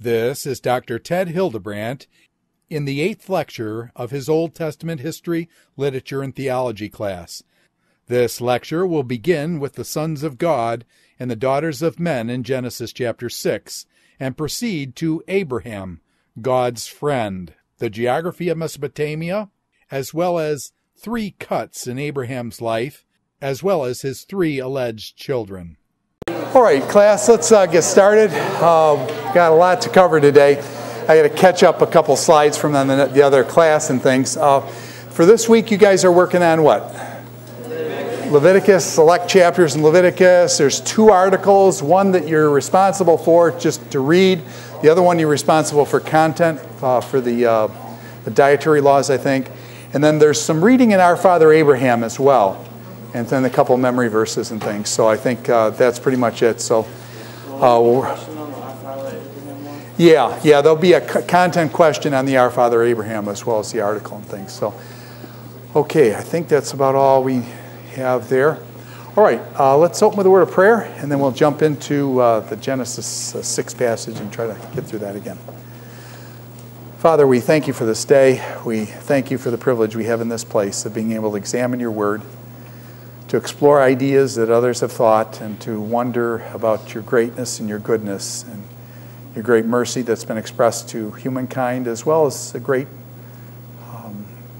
This is Dr. Ted Hildebrandt in the 8th lecture of his Old Testament history, literature, and theology class. This lecture will begin with the sons of God and the daughters of men in Genesis chapter 6 and proceed to Abraham, God's friend, the geography of Mesopotamia, as well as 3 cuts in Abraham's life, as well as his 3 alleged children. All right, class, let's get started. Got a lot to cover today. I got to catch up a couple slides from the other class and things. For this week, you guys are working on what? Leviticus, select chapters in Leviticus. There's 2 articles, one that you're responsible for just to read. The other one you're responsible for content, for the dietary laws, I think. And then there's some reading in Our Father Abraham as well. And then a couple memory verses and things. So I think that's pretty much it. So, yeah, there'll be a content question on the Our Father Abraham as well as the article and things. So, okay, I think that's about all we have there. All right, let's open with a word of prayer, and then we'll jump into the Genesis 6 passage and try to get through that again. Father, we thank you for this day. We thank you for the privilege we have in this place of being able to examine your word, to explore ideas that others have thought, and to wonder about your greatness and your goodness and your great mercy that's been expressed to humankind, as well as the great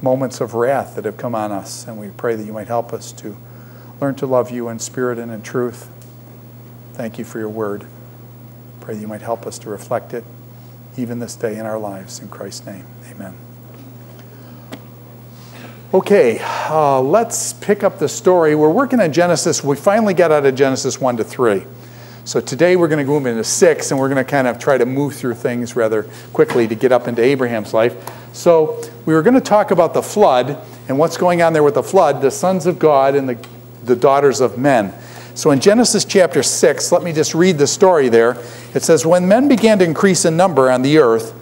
moments of wrath that have come on us. And we pray that you might help us to learn to love you in spirit and in truth. Thank you for your word. Pray that you might help us to reflect it even this day in our lives. In Christ's name, amen. Okay, let's pick up the story. We're working on Genesis. We finally got out of Genesis 1 to 3. So today we're going to move into 6, and we're going to kind of try to move through things rather quickly to get up into Abraham's life. So we were going to talk about the flood and what's going on there with the flood, the sons of God and the daughters of men. So in Genesis chapter 6, let me just read the story there. It says, "When men began to increase in number on the earth,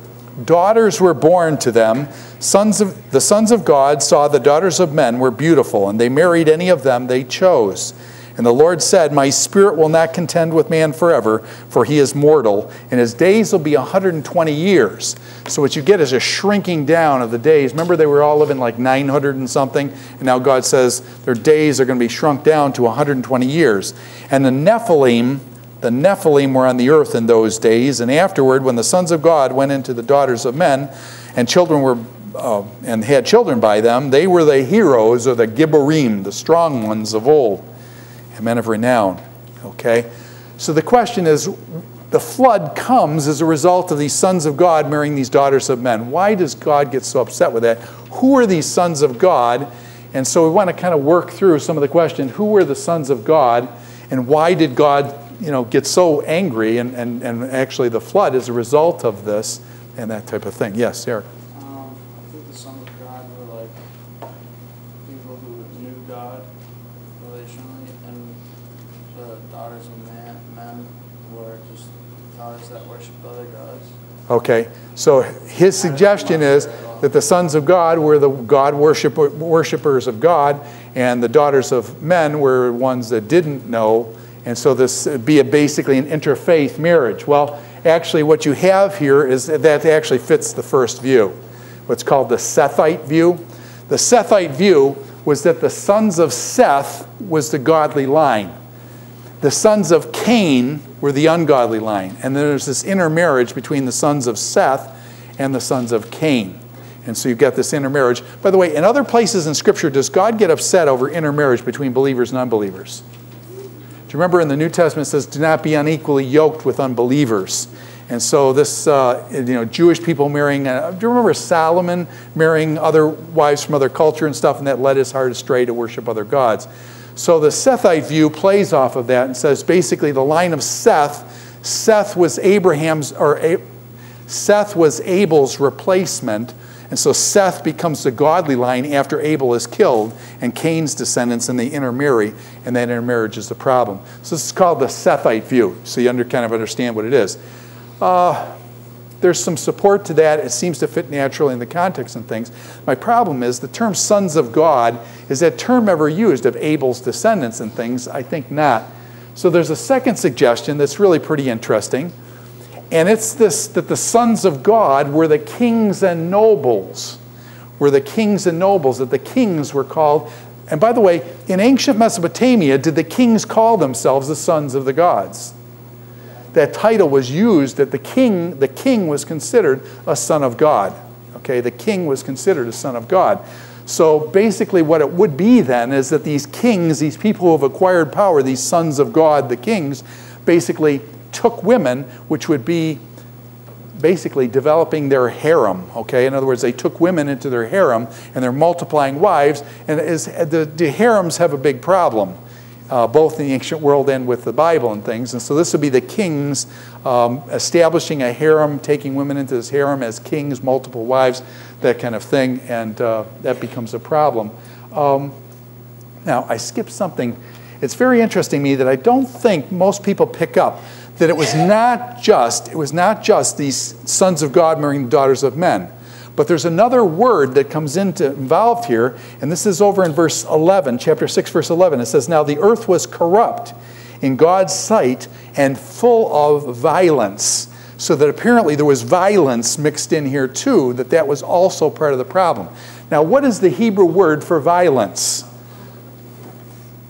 daughters were born to them. The sons of God saw the daughters of men were beautiful, and they married any of them they chose. And the Lord said, My spirit will not contend with man forever, for he is mortal, and his days will be 120 years. So what you get is a shrinking down of the days. Remember, they were all living like 900 and something, and now God says their days are going to be shrunk down to 120 years. And the Nephilim were on the earth in those days, and afterward, when the sons of God went into the daughters of men, and children were and had children by them, they were the heroes, or the Gibborim, the strong ones of old, and men of renown." Okay? So the question is, the flood comes as a result of these sons of God marrying these daughters of men. Why does God get so upset with that? Who are these sons of God? And so we want to kind of work through some of the questions. Who were the sons of God? And why did God, get so angry? And actually the flood is a result of this and that type of thing. Yes, Eric? I think the sons of God were like people who knew God relationally, and the daughters of men were just daughters that worshiped other gods. Okay, so his suggestion is that the sons of God were the God worshipers of God, and the daughters of men were ones that didn't know, and so this would be basically an interfaith marriage. Well, actually what you have here is that actually fits the first view, what's called the Sethite view. The Sethite view was that the sons of Seth was the godly line. The sons of Cain were the ungodly line. And there's this intermarriage between the sons of Seth and the sons of Cain. And so you've got this intermarriage. By the way, in other places in Scripture, does God get upset over intermarriage between believers and unbelievers? Do you remember in the New Testament it says, do not be unequally yoked with unbelievers. And so this, Jewish people marrying, do you remember Solomon marrying other wives from other culture and stuff, and that led his heart astray to worship other gods? So the Sethite view plays off of that and says basically the line of Seth was Abel's replacement. And so Seth becomes the godly line after Abel is killed, and Cain's descendants, and they intermarry, and that intermarriage is the problem. So this is called the Sethite view, so you kind of understand what it is. There's some support to that. It seems to fit naturally in the context and things. My problem is the term sons of God, is that term ever used of Abel's descendants and things? I think not. So there's a second suggestion that's really pretty interesting. And it's this, that the sons of God were the kings and nobles. Were the kings and nobles, that the kings were called. And by the way, in ancient Mesopotamia, did the kings call themselves the sons of the gods? That title was used, that the king was considered a son of God. Okay, the king was considered a son of God. So basically what it would be then is that these kings, these people who have acquired power, these sons of God, the kings, basically took women, which would be basically developing their harem. Okay, in other words, they took women into their harem and they're multiplying wives, and the harems have a big problem, both in the ancient world and with the Bible and things. And so this would be the kings establishing a harem, taking women into this harem as kings, multiple wives, that kind of thing, and that becomes a problem. Now, I skipped something. It's very interesting to me that I don't think most people pick up that it was not just these sons of God marrying the daughters of men. But there's another word that comes involved here, and this is over in verse 11, chapter 6, verse 11. It says, "Now the earth was corrupt in God's sight and full of violence." So that apparently there was violence mixed in here too, that was also part of the problem. Now, what is the Hebrew word for violence?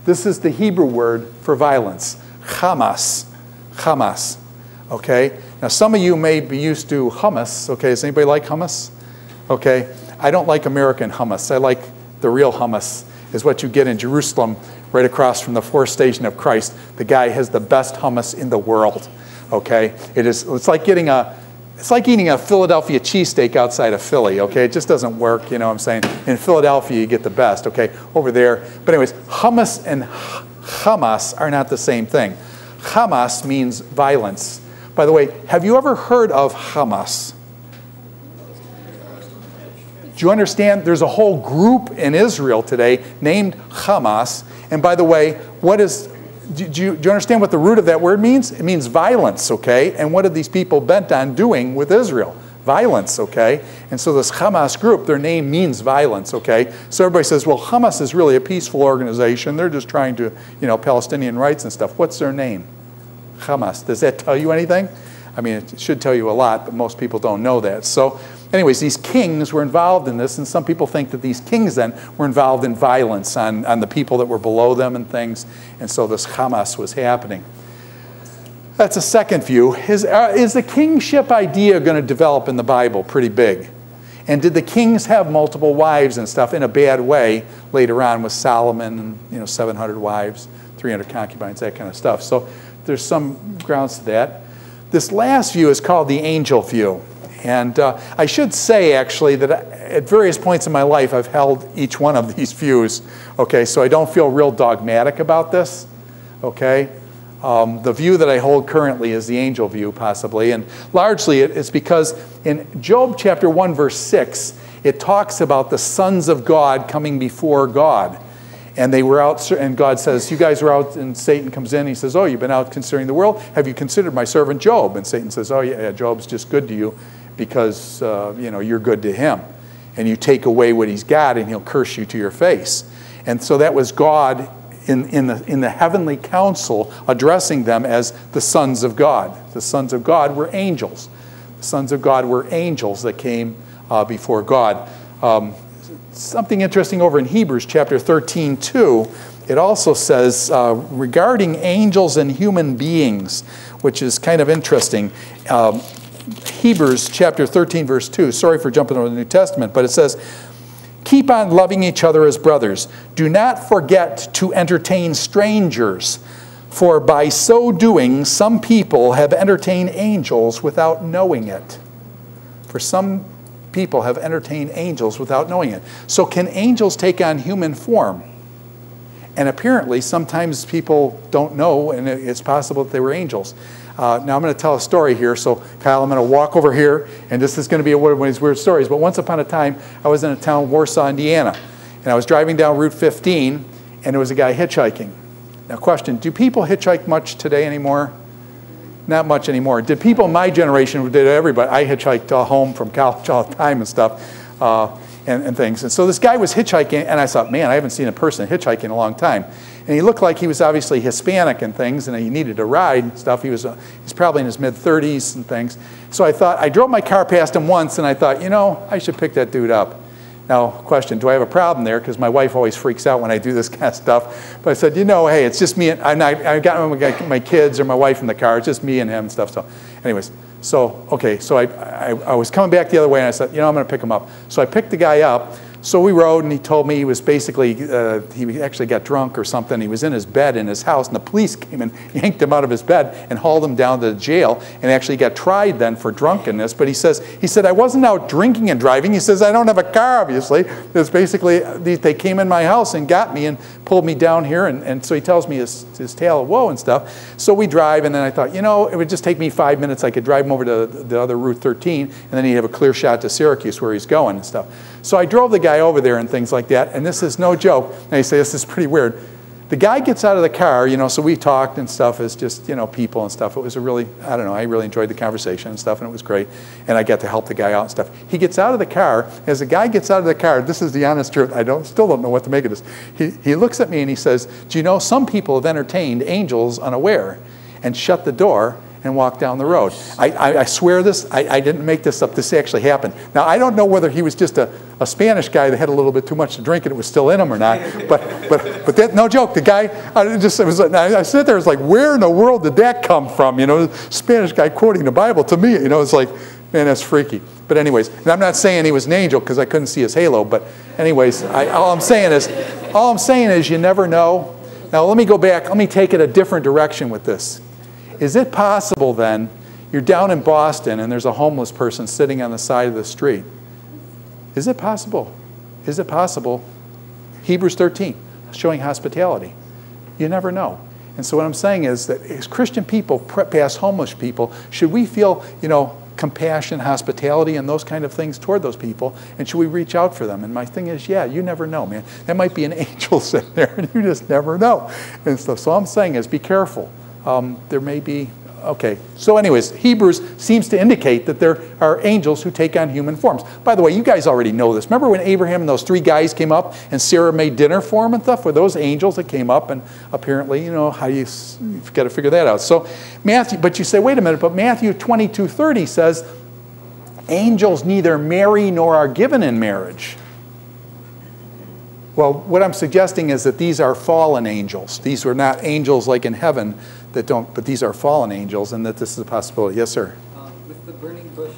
This is the Hebrew word for violence, Hamas. Hamas. Okay? Now, some of you may be used to hummus. Okay, does anybody like hummus? Okay, I don't like American hummus. I like the real hummus, is what you get in Jerusalem, right across from the Fourth Station of Christ. The guy has the best hummus in the world. Okay, it's like eating a Philadelphia cheesesteak outside of Philly. Okay, it just doesn't work. You know what I'm saying? In Philadelphia, you get the best. Okay, over there. But anyways, hummus and Hamas are not the same thing. Hamas means violence. By the way, have you ever heard of Hamas? Do you understand? There's a whole group in Israel today named Hamas. And by the way, do you understand what the root of that word means? It means violence, okay? And what are these people bent on doing with Israel? Violence, okay? And so this Hamas group, their name means violence, okay? So everybody says, well, Hamas is really a peaceful organization. They're just trying to, Palestinian rights and stuff. What's their name? Hamas. Does that tell you anything? I mean, it should tell you a lot, but most people don't know that. So anyways, these kings were involved in this, and some people think that these kings then were involved in violence on the people that were below them and things, and so this Hamas was happening. That's a second view. Is the kingship idea going to develop in the Bible pretty big? And did the kings have multiple wives and stuff in a bad way later on with Solomon and 700 wives, 300 concubines, that kind of stuff? So there's some grounds to that. This last view is called the angel view. And I should say, actually, that at various points in my life, I've held each one of these views. Okay, so I don't feel real dogmatic about this. Okay, the view that I hold currently is the angel view, possibly. And largely it's because in Job chapter 1, verse 6, it talks about the sons of God coming before God. And they were out, and God says, you guys were out, and Satan comes in, and he says, oh, you've been out considering the world. Have you considered my servant Job? And Satan says, oh, yeah, Job's just good to you because, you're good to him. And you take away what he's got, and he'll curse you to your face. And so that was God in the heavenly council addressing them as the sons of God. The sons of God were angels. The sons of God were angels that came before God. Something interesting over in Hebrews chapter 13, 2, it also says regarding angels and human beings, which is kind of interesting. Hebrews chapter 13, verse 2. Sorry for jumping over the New Testament, but it says, keep on loving each other as brothers. Do not forget to entertain strangers, for by so doing, some people have entertained angels without knowing it. For some people have entertained angels without knowing it. So can angels take on human form? And apparently, sometimes people don't know, and it's possible that they were angels. Now, I'm going to tell a story here. So, Kyle, I'm going to walk over here, and this is going to be one of these weird stories. But once upon a time, I was in a town, Warsaw, Indiana, and I was driving down Route 15, and there was a guy hitchhiking. Now, question, do people hitchhike much today anymore? Not much anymore. Did people in my generation, did everybody, I hitchhiked home from college all the time and stuff. and things. And so this guy was hitchhiking, and I thought, man, I haven't seen a person hitchhiking in a long time. And he looked like he was obviously Hispanic and things, and he needed a ride and stuff. He's probably in his mid-30s and things. So I thought, I drove my car past him once, and I thought, you know, I should pick that dude up. Now, question, do I have a problem there? Because my wife always freaks out when I do this kind of stuff. But I said, you know, hey, it's just me. I got my kids or my wife in the car. It's just me and him and stuff. So anyways, so, okay, so I was coming back the other way, and I said, you know, I'm going to pick him up. So I picked the guy up. So we rode, and he told me he was basically, he actually got drunk or something. He was in his bed in his house, and the police came and yanked him out of his bed and hauled him down to the jail, and actually got tried then for drunkenness. But he said, I wasn't out drinking and driving. He says, I don't have a car, obviously. It's basically, they came in my house and got me and pulled me down here, and so he tells me his tale of woe and stuff. So we drive, and then I thought, you know, it would just take me 5 minutes. I could drive him over to the other Route 13, and then he'd have a clear shot to Syracuse where he's going and stuff. So I drove the guy over there and things like that, and this is no joke. And you say, this is pretty weird. The guy gets out of the car, you know, so we talked and stuff as just, you know, people and stuff. It was a really, I don't know, I really enjoyed the conversation and stuff, and it was great. And I got to help the guy out and stuff. He gets out of the car. As the guy gets out of the car, this is the honest truth. Still don't know what to make of this. He looks at me and he says, do you know some people have entertained angels unaware and shut the door and walk down the road? I swear this, I didn't make this up. This actually happened. Now, I don't know whether he was just a Spanish guy that had a little bit too much to drink and it was still in him or not, but that, no joke, the guy, I sit there, it's like, where in the world did that come from? You know, Spanish guy quoting the Bible to me, you know, it's like, man, that's freaky. But anyways, and I'm not saying he was an angel because I couldn't see his halo, but anyways, all I'm saying is you never know. Now, let me go back, let me take it a different direction with this. Is it possible then, you're down in Boston and there's a homeless person sitting on the side of the street? Is it possible? Is it possible? Hebrews 13, showing hospitality. You never know. And so what I'm saying is that as Christian people pass homeless people, should we feel, you know, compassion, hospitality, and those kind of things toward those people? And should we reach out for them? And my thing is, yeah, you never know, man. There might be an angel sitting there, and you just never know. And so all I'm saying is be careful. There may be, okay. So anyways, Hebrews seems to indicate that there are angels who take on human forms. By the way, you guys already know this. Remember when Abraham and those 3 guys came up and Sarah made dinner for him and stuff? Were those angels that came up? And apparently, you know, you've got to figure that out. So Matthew, but you say, wait a minute, but Matthew 22:30 says, angels neither marry nor are given in marriage. Well, what I'm suggesting is that these are fallen angels. These were not angels like in heaven that don't, but these are fallen angels, and that this is a possibility. Yes, sir? With the burning bush,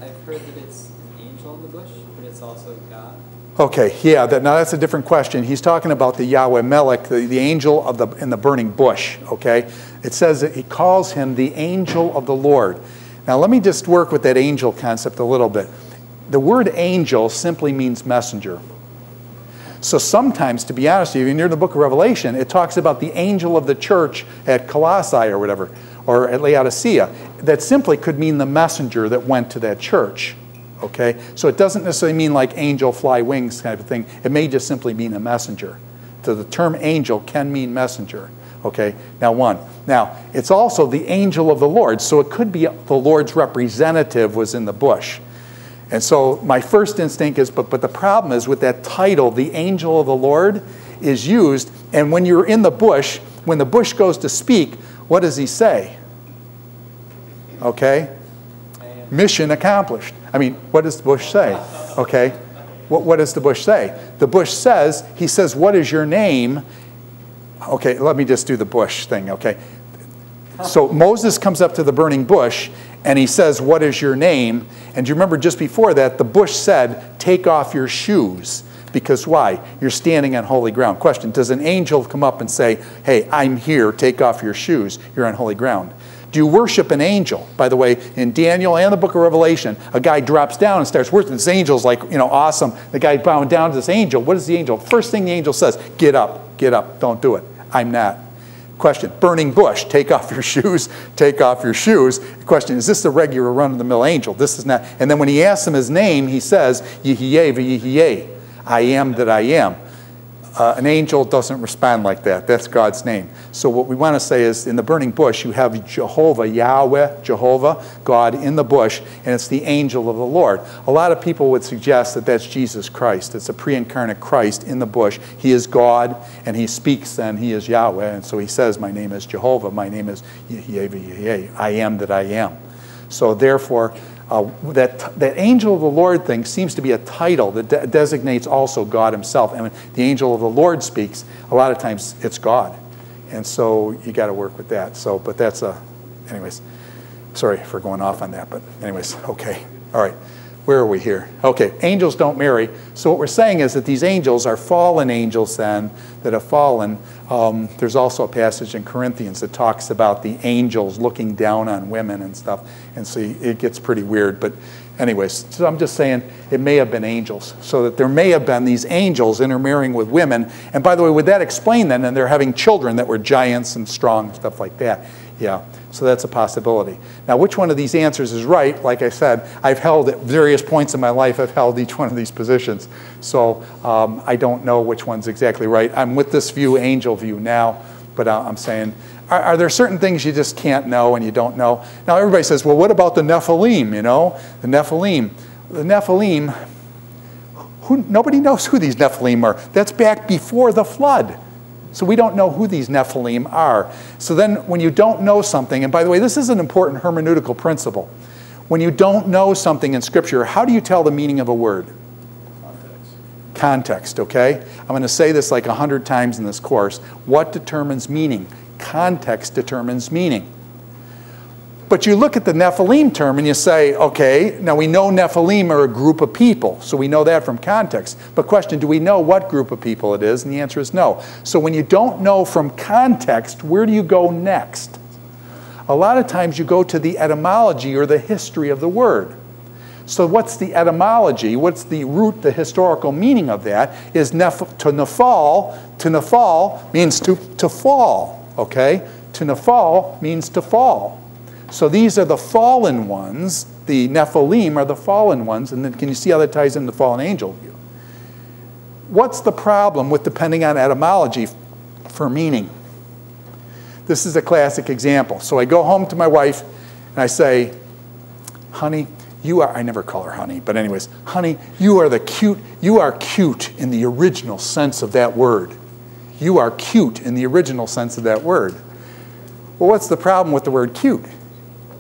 I've heard that it's an angel in the bush, but it's also God. Okay, yeah, now that's a different question. He's talking about the Yahweh Melech, the angel in the burning bush, okay? It says that he calls him the angel of the Lord. Now let me just work with that angel concept a little bit. The word angel simply means messenger. So sometimes, to be honest with you, near the book of Revelation, it talks about the angel of the church at Colossae or whatever, or at Laodicea. That simply could mean the messenger that went to that church. Okay? So it doesn't necessarily mean like angel fly wings kind of thing. It may just simply mean a messenger. So the term angel can mean messenger. Okay? Now one. Now, it's also the angel of the Lord. So it could be the Lord's representative was in the bush. And so my first instinct is, but the problem is with that title, the angel of the Lord, is used, and when you're in the bush, when the bush goes to speak, what does he say? Okay? Mission accomplished. I mean, what does the bush say? Okay? What does the bush say? The bush says, he says, what is your name? Okay, let me just do the bush thing, okay? So Moses comes up to the burning bush, and he says, what is your name? And do you remember just before that, the bush said, take off your shoes. Because why? You're standing on holy ground. Question, does an angel come up and say, hey, I'm here, take off your shoes, you're on holy ground? Do you worship an angel? By the way, in Daniel and the book of Revelation, a guy drops down and starts worshiping. This angel's like, you know, awesome. The guy bowing down to this angel. What is the angel? First thing the angel says, get up, don't do it. I'm not. Question, burning bush, take off your shoes, take off your shoes. Question, is this the regular run-of-the-mill angel? This is not. And then when he asks him his name, he says, Yihye v'Yihye, I am that I am. An angel doesn't respond like that. That's God's name. So what we want to say is in the burning bush, you have Jehovah, Yahweh, Jehovah, God in the bush, and it's the angel of the Lord. A lot of people would suggest that that's Jesus Christ. It's a pre-incarnate Christ in the bush. He is God, and he speaks then. He is Yahweh, and so he says, my name is Jehovah. My name is Yahweh. I am that I am. So therefore, that angel of the Lord thing seems to be a title that designates also God himself. And when the angel of the Lord speaks, a lot of times it's God. And so you got to work with that. So, but that's anyways, sorry for going off on that. But anyways, okay. All right. Where are we here? Okay, angels don't marry. So what we're saying is that these angels are fallen angels then that have fallen. There's also a passage in Corinthians that talks about the angels looking down on women and stuff. And so it gets pretty weird. But anyways, so I'm just saying it may have been angels. So that there may have been these angels intermarrying with women. And by the way, would that explain then? And they're having children that were giants and strong and stuff like that. Yeah, so that's a possibility. Now, which one of these answers is right? Like I said, I've held at various points in my life, I've held each one of these positions. So I don't know which one's exactly right. I'm with this view, angel view now, but I'm saying, are there certain things you just can't know and you don't know? Now, everybody says, well, what about the Nephilim, you know? The Nephilim. The Nephilim, nobody knows who these Nephilim are. That's back before the flood. So we don't know who these Nephilim are. So then when you don't know something, and by the way, this is an important hermeneutical principle. When you don't know something in Scripture, how do you tell the meaning of a word? Context, okay? I'm going to say this like 100 times in this course. What determines meaning? Context determines meaning. But you look at the Nephilim term and you say, okay, now we know Nephilim are a group of people, so we know that from context. But question, do we know what group of people it is? And the answer is no. So when you don't know from context, where do you go next? A lot of times you go to the etymology or the history of the word. So what's the etymology? What's the root, the historical meaning of that? Is to nafal. To nafal means to fall, okay? To nafal means to fall. So these are the fallen ones. The Nephilim are the fallen ones. And then can you see how that ties into the fallen angel view? What's the problem with depending on etymology for meaning? This is a classic example. So I go home to my wife and I say, honey, you are, I never call her honey, but anyways, honey, you are cute in the original sense of that word. You are cute in the original sense of that word. Well, what's the problem with the word cute?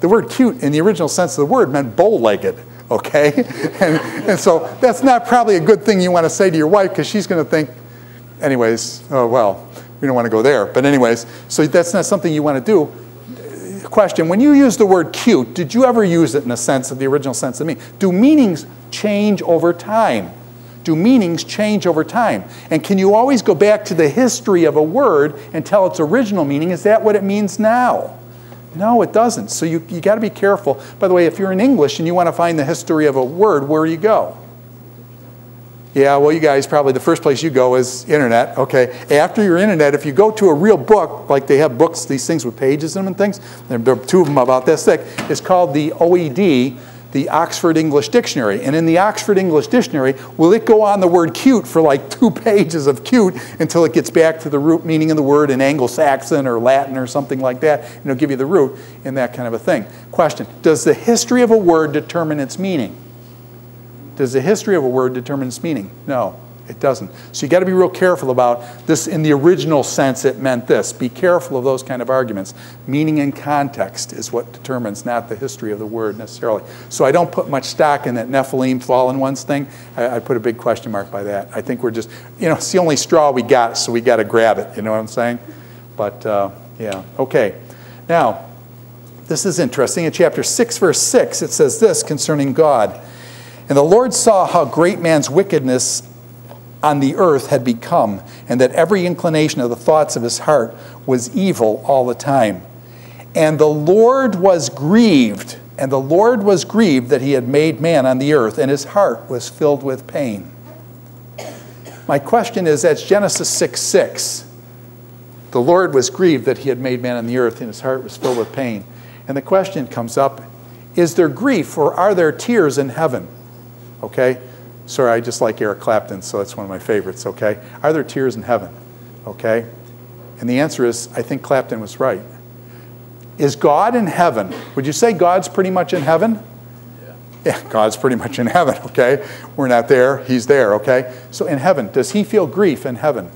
The word cute in the original sense of the word meant bow-legged, okay? And so that's not probably a good thing you want to say to your wife because she's going to think, anyways, oh, well, we don't want to go there. But anyways, so that's not something you want to do. Question, when you use the word cute, did you ever use it in a sense of the original sense of meaning? Do meanings change over time? Do meanings change over time? And can you always go back to the history of a word and tell its original meaning? Is that what it means now? No, it doesn't. So you got to be careful. By the way, if you're in English and you want to find the history of a word, where do you go? Yeah, well, you guys, probably the first place you go is internet. Okay, after your internet, if you go to a real book, like they have books, these things with pages in them and things, there are two of them about this thick, it's called the OED, the Oxford English Dictionary. And in the Oxford English Dictionary, will it go on the word cute for like 2 pages of cute until it gets back to the root meaning of the word in Anglo-Saxon or Latin or something like that, and it'll give you the root in that kind of a thing. Question, does the history of a word determine its meaning? Does the history of a word determine its meaning? No, it doesn't. So you got to be real careful about this. In the original sense, it meant this. Be careful of those kind of arguments. Meaning and context is what determines, not the history of the word necessarily. So I don't put much stock in that Nephilim fallen ones thing. I put a big question mark by that. I think we're just, it's the only straw we got, so we got to grab it. You know what I'm saying? But yeah, okay. Now, this is interesting. In chapter 6, verse 6, it says this concerning God. And the Lord saw how great man's wickedness on the earth had become, and that every inclination of the thoughts of his heart was evil all the time. And the Lord was grieved, that he had made man on the earth, and his heart was filled with pain. My question is, that's Genesis 6:6. The Lord was grieved that he had made man on the earth, and his heart was filled with pain. And the question comes up, is there grief or are there tears in heaven? Okay, Sorry, I just like Eric Clapton, so that's one of my favorites, okay? Are there tears in heaven? Okay? And the answer is, I think Clapton was right. Is God in heaven? Would you say God's pretty much in heaven? Yeah, God's pretty much in heaven, okay? We're not there, he's there, okay? So in heaven, does he feel grief in heaven?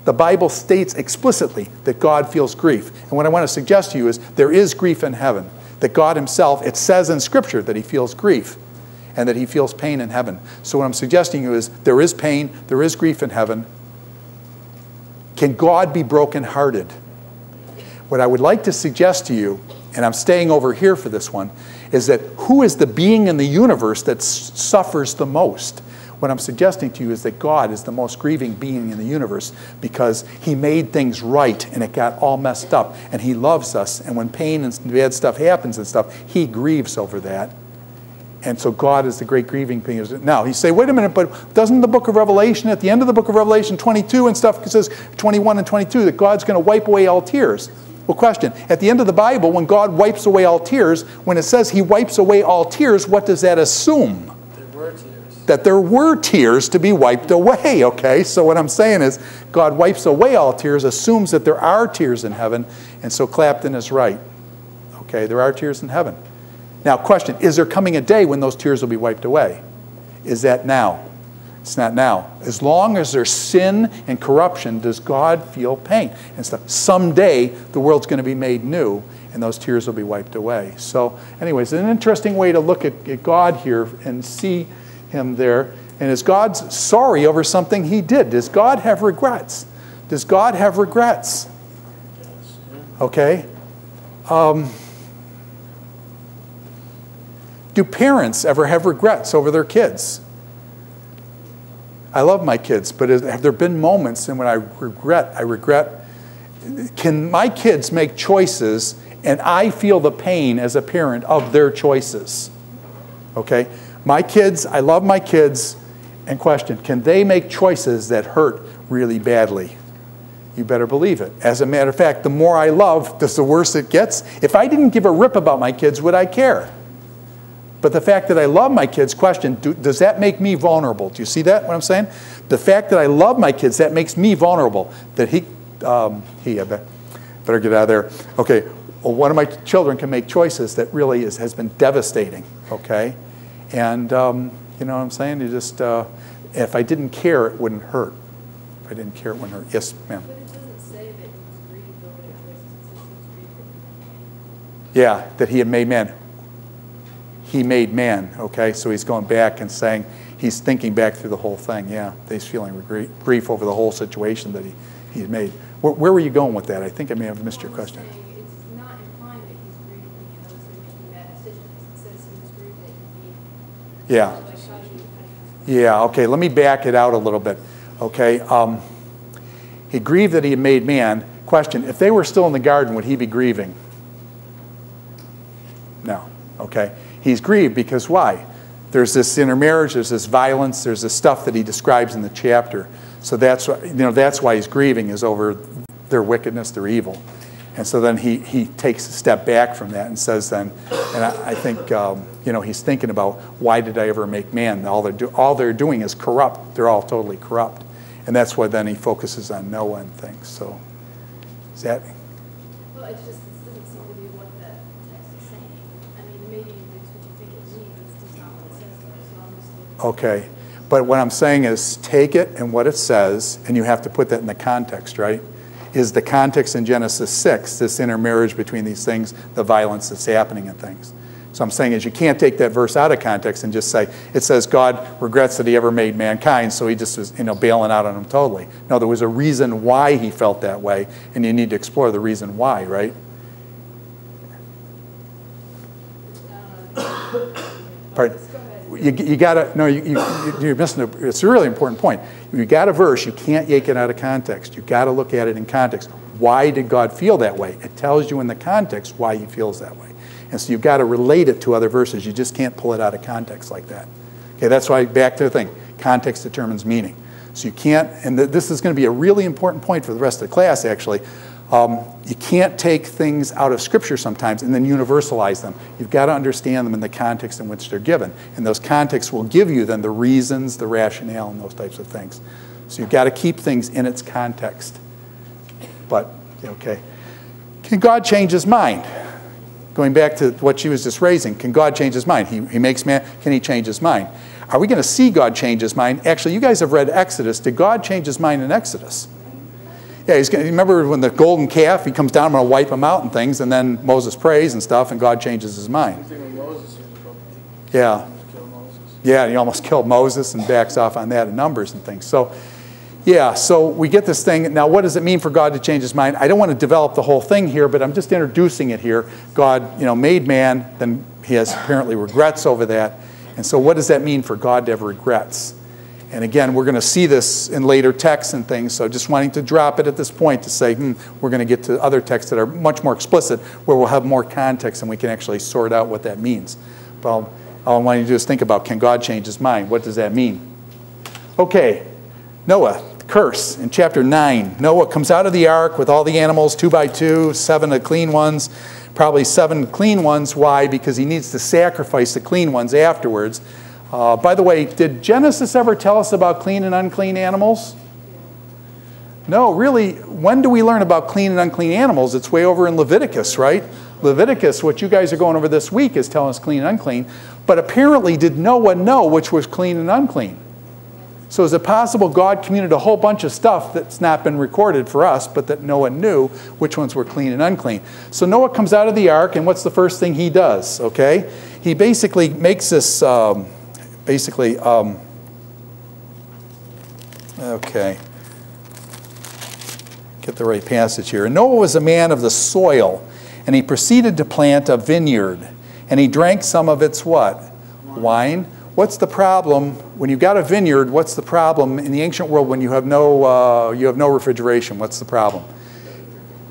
The Bible states explicitly that God feels grief. And what I want to suggest to you is there is grief in heaven. That God himself, it says in Scripture that he feels grief and that he feels pain in heaven. So what I'm suggesting to you is there is pain, there is grief in heaven. Can God be brokenhearted? What I would like to suggest to you, and I'm staying over here for this one, is that who is the being in the universe that suffers the most? What I'm suggesting to you is that God is the most grieving being in the universe because he made things right and it got all messed up. And he loves us. And when pain and bad stuff happens and stuff, he grieves over that. And so God is the great grieving being. Now, you say, wait a minute, but doesn't the book of Revelation, at the end of the book of Revelation 22 and stuff, it says 21 and 22, that God's going to wipe away all tears? Well, question, at the end of the Bible, when God wipes away all tears, when it says he wipes away all tears, what does that assume? That there were tears to be wiped away, okay? So what I'm saying is God wipes away all tears, assumes that there are tears in heaven, and so Clapton is right. Okay, there are tears in heaven. Now, question, is there coming a day when those tears will be wiped away? Is that now? It's not now. As long as there's sin and corruption, does God feel pain and stuff? Someday, the world's going to be made new, and those tears will be wiped away. So anyways, an interesting way to look at God here and see him there. And is God sorry over something he did? Does God have regrets? Does God have regrets? Okay. Do parents ever have regrets over their kids? I love my kids, but have there been moments when I regret? Can my kids make choices and I feel the pain as a parent of their choices? Okay. My kids, I love my kids, and question, can they make choices that hurt really badly? You better believe it. As a matter of fact, the more I love, the worse it gets. If I didn't give a rip about my kids, would I care? But the fact that I love my kids, question, does that make me vulnerable? Do you see that, what I'm saying? The fact that I love my kids, that makes me vulnerable. That I better get out of there. Okay, well, one of my children can make choices that really has been devastating, okay? And you know what I'm saying? You just, if I didn't care, it wouldn't hurt. If I didn't care, it wouldn't hurt. Yes, ma'am. But it doesn't say that he was grieved over the choices. It says he was grieved that he made. Yeah, that he had made man. He made man, okay? So he's going back and saying, he's thinking back through the whole thing. Yeah, he's feeling grief over the whole situation that he had made. Where were you going with that? I think I may have missed your question. It's not implying that he's grieved because he was making bad decisions. It says he was grieved that he made. Yeah. Yeah, okay, let me back it out a little bit. Okay, he grieved that he had made man. Question, if they were still in the garden, would he be grieving? No, okay. He's grieved because why? There's this intermarriage, there's this violence, there's this stuff that he describes in the chapter. So that's why he's grieving, is over their wickedness, their evil. And so then he takes a step back from that and says then, and I think he's thinking about, why did I ever make man? All they're doing is corrupt. They're all totally corrupt. And that's why then he focuses on Noah and things. So is that? Well, it doesn't seem to be what the text is saying. I mean, maybe it's what you think it means, but it's not what it says there. So I'm just looking. Okay. But what I'm saying is take it and what it says, and you have to put that in the context, right? Is the context in Genesis 6, this intermarriage between these things, the violence that's happening and things. So I'm saying is you can't take that verse out of context and just say, it says God regrets that he ever made mankind, so he just was bailing out on him totally. No, there was a reason why he felt that way, and you need to explore the reason why, right? Pardon? You gotta, no, you're missing it's a really important point. You got a verse, you can't yank it out of context. You gotta look at it in context. Why did God feel that way? It tells you in the context why he feels that way. And so you've got to relate it to other verses. You just can't pull it out of context like that. Okay, that's why, back to the thing, context determines meaning. So you can't, and this is going to be a really important point for the rest of the class actually, You can't take things out of Scripture sometimes and then universalize them. You've got to understand them in the context in which they're given. And those contexts will give you then the reasons, the rationale, and those types of things. So you've got to keep things in its context. But, okay. Can God change his mind? Going back to what she was just raising, can God change his mind? He makes man, can he change his mind? Are we going to see God change his mind? Actually, you guys have read Exodus. Did God change his mind in Exodus? Yeah, remember when the golden calf, he comes down, I'm going to wipe him out and things, and then Moses prays and stuff, and God changes his mind. Yeah. Yeah, he almost killed Moses and backs off on that in Numbers and things. So, yeah, so we get this thing. Now, what does it mean for God to change his mind? I don't want to develop the whole thing here, but I'm just introducing it here. God, made man, then he has apparently regrets over that. And so what does that mean for God to have regrets? And again, we're going to see this in later texts and things, so just wanting to drop it at this point to say, we're going to get to other texts that are much more explicit, where we'll have more context and we can actually sort out what that means. But all I want you to do is think about, can God change his mind? What does that mean? Okay, Noah, curse in chapter 9. Noah comes out of the ark with all the animals, 2 by 2, 7 of the clean ones, probably 7 clean ones. Why? Because he needs to sacrifice the clean ones afterwards. By the way, did Genesis ever tell us about clean and unclean animals? No, really, when do we learn about clean and unclean animals? It's way over in Leviticus, right? Leviticus, what you guys are going over this week, is telling us clean and unclean. But apparently, did Noah know which was clean and unclean? So is it possible God communicated a whole bunch of stuff that's not been recorded for us, but that Noah knew which ones were clean and unclean? So Noah comes out of the ark, and what's the first thing he does? Okay, he basically makes this... okay, get the right passage here. And Noah was a man of the soil, and he proceeded to plant a vineyard, and he drank some of its what? Wine. What's the problem when you've got a vineyard? What's the problem in the ancient world when you have no refrigeration? What's the problem?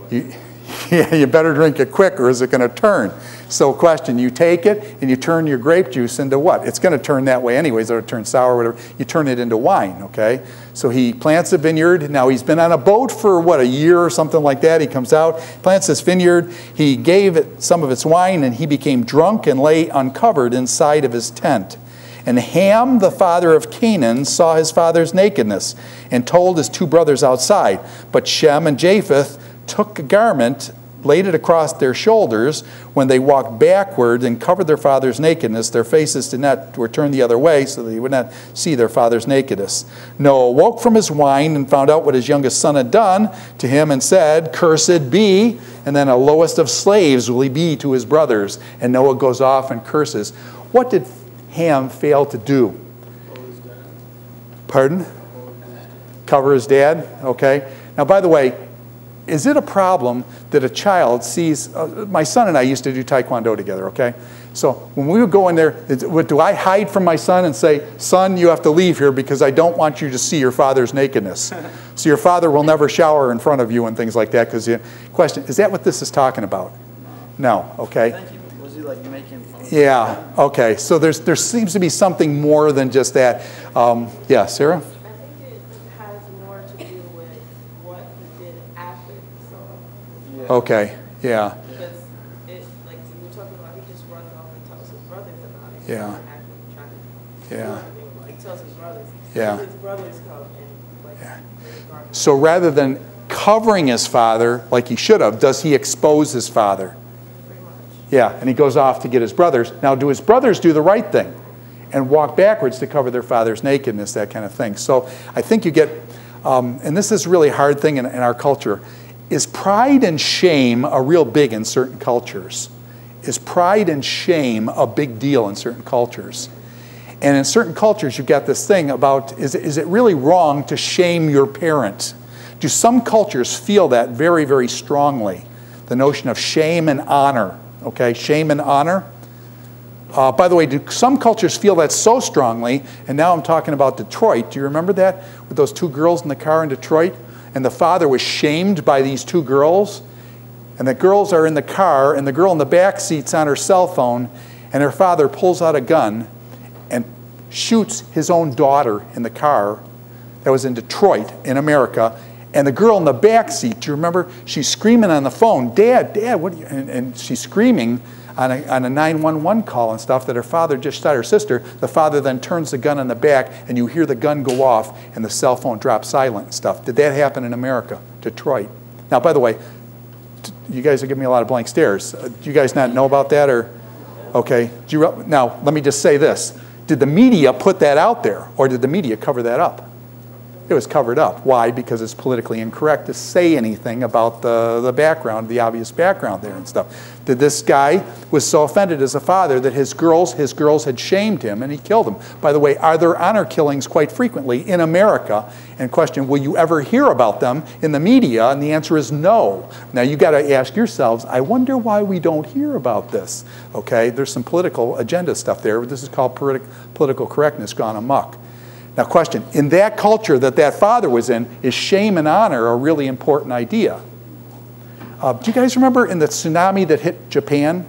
You better drink it quick, or is it going to turn? So question, you take it and you turn your grape juice into what? It's going to turn that way anyways, or it'll turn sour or whatever. You turn it into wine, okay? So he plants a vineyard. Now he's been on a boat for, a year or something like that. He comes out, plants this vineyard. He gave it some of its wine, and he became drunk and lay uncovered inside of his tent. And Ham, the father of Canaan, saw his father's nakedness and told his 2 brothers outside. But Shem and Japheth took a garment, laid it across their shoulders. When they walked backward and covered their father's nakedness, their faces were turned the other way, so they would not see their father's nakedness. Noah awoke from his wine and found out what his youngest son had done to him, and said, "Cursed be," and then a lowest of slaves will he be to his brothers. And Noah goes off and curses. What did Ham fail to do? Pardon? Cover his dad? Okay. Now, by the way, is it a problem that a child sees... my son and I used to do Taekwondo together, okay? So when we would go in there, do I hide from my son and say, "Son, you have to leave here because I don't want you to see your father's nakedness"? So your father will never shower in front of you and things like that. Because question, is that what this is talking about? No, okay? Was he like making fun? Yeah, okay. So there seems to be something more than just that. Yeah, Sarah? I think it has more to do with what he did after he saw. Yeah. Okay, yeah. Because it, like you were talking about, he just runs off and tells his brothers about it. Yeah. He's actually trying to Yeah. do anything. Like, tells his brothers. Yeah. His brothers come and like. Yeah. regardless. So rather than covering his father like he should have, does he expose his father? Pretty much. Yeah, and he goes off to get his brothers. Now, do his brothers do the right thing and walk backwards to cover their father's nakedness, that kind of thing? So I think you get, and this is a really hard thing in our culture, is pride and shame a real big in certain cultures? Is pride and shame a big deal in certain cultures? And in certain cultures, you've got this thing about, is it really wrong to shame your parent? Do some cultures feel that very, very strongly? The notion of shame and honor, okay? Shame and honor. By the way, do some cultures feel that so strongly? And now I'm talking about Detroit. Do you remember that? With those 2 girls in the car in Detroit? And the father was shamed by these 2 girls. And the girls are in the car, and the girl in the back seat's on her cell phone, and her father pulls out a gun and shoots his own daughter in the car. That was in Detroit, in America. And the girl in the back seat, do you remember? She's screaming on the phone, Dad, Dad, what are you? And she's screaming on a 911 call and stuff that her father just shot her sister. The father then turns the gun on the back, and you hear the gun go off, and the cell phone drops silent and stuff. Did that happen in America, Detroit? Now, by the way, you guys are giving me a lot of blank stares. Do you guys not know about that? Or okay. Now, let me just say this. Did the media put that out there, or did the media cover that up? It was covered up. Why? Because it's politically incorrect to say anything about the background, the obvious background there and stuff. That this guy was so offended as a father that his girls had shamed him and he killed them. By the way, are there honor killings quite frequently in America? And question, will you ever hear about them in the media? And the answer is no. Now you got to ask yourselves, I wonder why we don't hear about this. Okay, there's some political agenda stuff there. This is called political correctness gone amok. Now question, in that culture that father was in, is shame and honor a really important idea? Do you guys remember in the tsunami that hit Japan?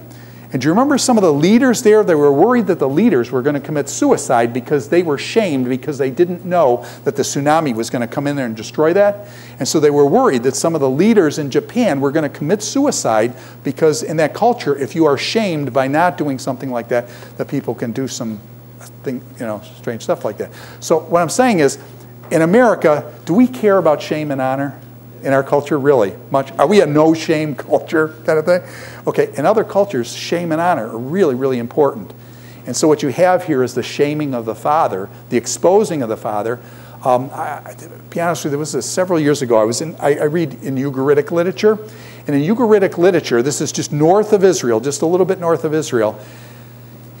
And do you remember some of the leaders there? They were worried that the leaders were going to commit suicide because they were shamed because they didn't know that the tsunami was going to come in there and destroy that. And so they were worried that some of the leaders in Japan were going to commit suicide because in that culture, if you are shamed by not doing something like that, the people can do some strange stuff like that. So what I'm saying is, in America, do we care about shame and honor in our culture? Really much? Are we a no-shame culture kind of thing? Okay, in other cultures, shame and honor are really, really important. And so what you have here is the shaming of the father, the exposing of the father. To be honest with you, this was several years ago. I read in Ugaritic literature. And in Ugaritic literature, this is just north of Israel, just a little bit north of Israel.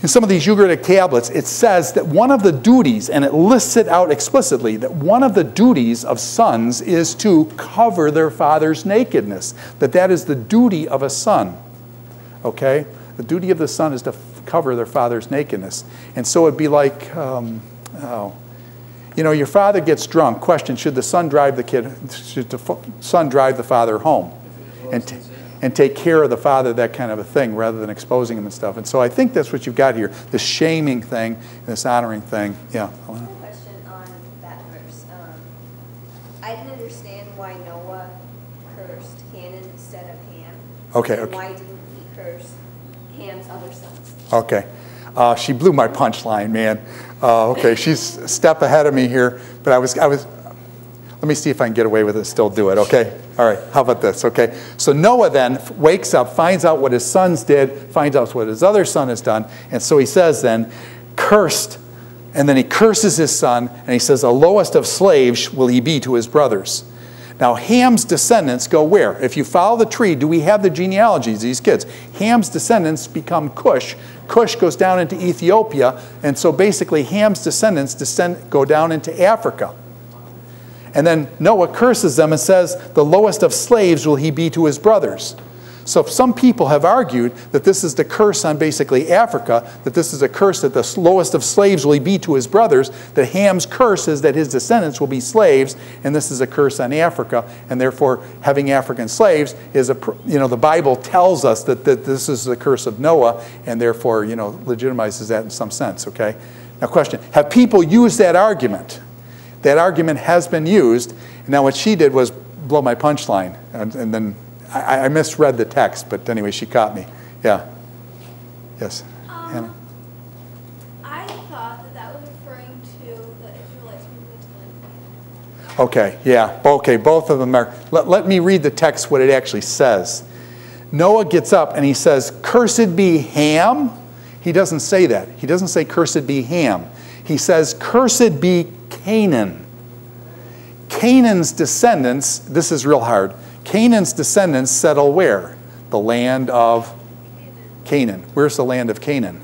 In some of these Ugaritic tablets, it says that one of the duties, and it lists it out explicitly, that one of the duties of sons is to cover their father's nakedness. That is the duty of a son. Okay? The duty of the son is to cover their father's nakedness. And so it'd be like, your father gets drunk. Question, should the son drive the son drive the father home? And take care of the father, that kind of a thing, rather than exposing him and stuff. And so I think that's what you've got here, this shaming thing, this honoring thing. Yeah. I have a question on that verse. I didn't understand why Noah cursed Canaan instead of Ham. Okay. And why didn't he curse Ham's other sons? Okay. She blew my punchline, man. Okay, she's a step ahead of me here, but I was. Let me see if I can get away with it and still do it, okay? All right, how about this, okay? So Noah then wakes up, finds out what his sons did, finds out what his other son has done, and so he says then, cursed, and then he curses his son, and he says, the lowest of slaves will he be to his brothers. Now, Ham's descendants go where? If you follow the tree, do we have the genealogies of these kids? Ham's descendants become Cush. Cush goes down into Ethiopia, and so basically Ham's descendants go down into Africa. And then Noah curses them and says, the lowest of slaves will he be to his brothers. So some people have argued that this is the curse on basically Africa, that this is a curse that the lowest of slaves will he be to his brothers, that Ham's curse is that his descendants will be slaves, and this is a curse on Africa, and therefore having African slaves is the Bible tells us that this is the curse of Noah, and therefore, legitimizes that in some sense, okay? Now question, have people used that argument? That argument has been used. Now what she did was blow my punchline. And then I misread the text, but anyway, she caught me. Yeah. Yes. Hannah? I thought that was referring to the Israelites moving to the land. Okay, yeah. Okay, both of them are. Let me read the text, what it actually says. Noah gets up and he says, cursed be Ham. He doesn't say that. He doesn't say cursed be Ham. He says, cursed be Canaan. Canaan's descendants, this is real hard. Canaan's descendants settle where? The land of Canaan. Where's the land of Canaan?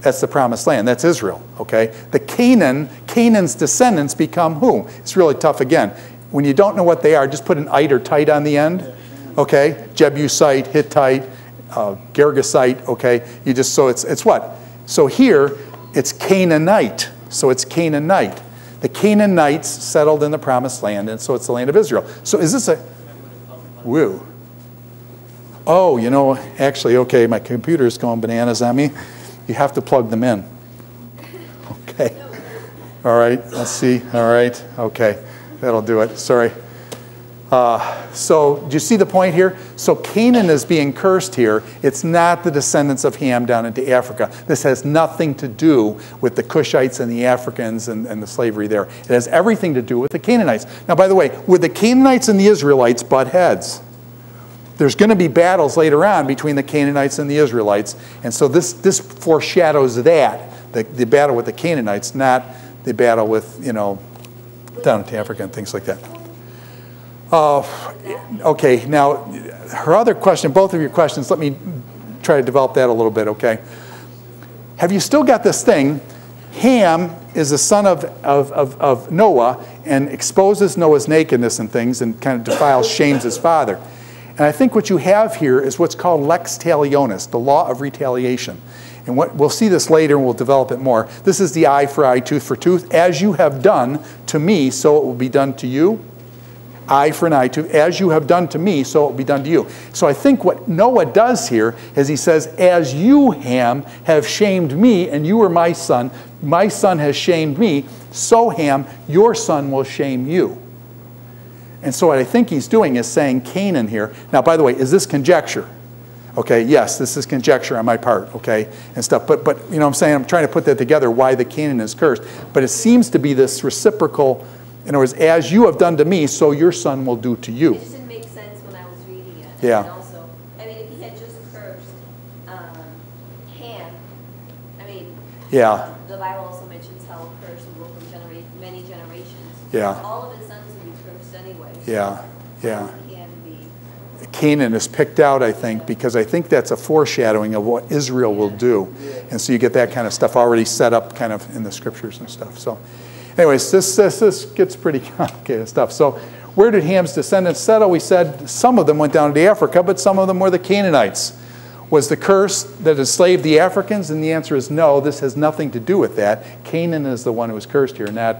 That's the promised land. That's Israel, okay? Canaan's descendants become who? It's really tough again. When you don't know what they are, just put an ite or tite on the end, okay? Jebusite, Hittite, Girgasite, okay? So it's what? So here, it's Canaanite. So it's Canaanite. The Canaanites settled in the promised land, and so it's the land of Israel. So is this a... Woo. Oh, actually, okay, my computer's going bananas on me. You have to plug them in. Okay. All right, let's see. All right, okay. That'll do it. Sorry. So do you see the point here? So Canaan is being cursed here. It's not the descendants of Ham down into Africa. This has nothing to do with the Cushites and the Africans and the slavery there. It has everything to do with the Canaanites. Now, by the way, would the Canaanites and the Israelites butt heads? There's going to be battles later on between the Canaanites and the Israelites. And so this foreshadows that, the battle with the Canaanites, not the battle with, down into Africa and things like that. Okay, now her other question, both of your questions, let me try to develop that a little bit, okay? Have you still got this thing? Ham is the son of Noah and exposes Noah's nakedness and things and kind of defiles, shames his father. And I think what you have here is what's called lex talionis, the law of retaliation. And we'll see this later and we'll develop it more. This is the eye for eye, tooth for tooth. As you have done to me, so it will be done to you. Eye for an eye, tooth. As you have done to me, so it will be done to you. So I think what Noah does here is he says, as you, Ham, have shamed me, and you are my son has shamed me, so Ham, your son will shame you. And so what I think he's doing is saying Canaan here. Now, by the way, is this conjecture? Okay, yes, this is conjecture on my part, okay, and stuff. But you know what I'm saying? I'm trying to put that together, why the Canaan is cursed. But it seems to be this reciprocal, in other words, as you have done to me, so your son will do to you. It just didn't make sense when I was reading it. Yeah. And also, I mean, if he had just cursed Ham, I mean, Yeah. The Bible also mentions how a curse will go from many generations. Yeah. All of his sons will be cursed anyway. Yeah, yeah. How would Ham be? Canaan is picked out, I think, because I think that's a foreshadowing of what Israel will do. And so you get that kind of stuff already set up kind of in the scriptures and stuff. So anyways, this gets pretty complicated stuff. So where did Ham's descendants settle? We said some of them went down to Africa, but some of them were the Canaanites. Was the curse that enslaved the Africans? And the answer is no, this has nothing to do with that. Canaan is the one who was cursed here, not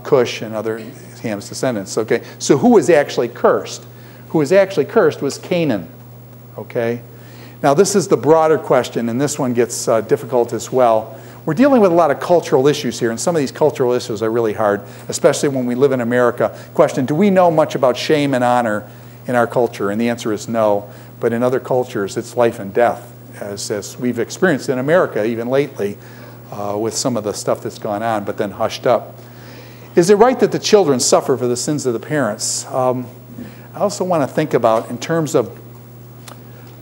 Cush and other Ham's descendants. Okay, so who was actually cursed? Who was actually cursed was Canaan. Okay, now this is the broader question, and this one gets difficult as well. We're dealing with a lot of cultural issues here, and some of these cultural issues are really hard, especially when we live in America. Question, do we know much about shame and honor in our culture? And the answer is no. But in other cultures, it's life and death, as we've experienced in America even lately with some of the stuff that's gone on, but then hushed up. Is it right that the children suffer for the sins of the parents? I also want to think about in terms of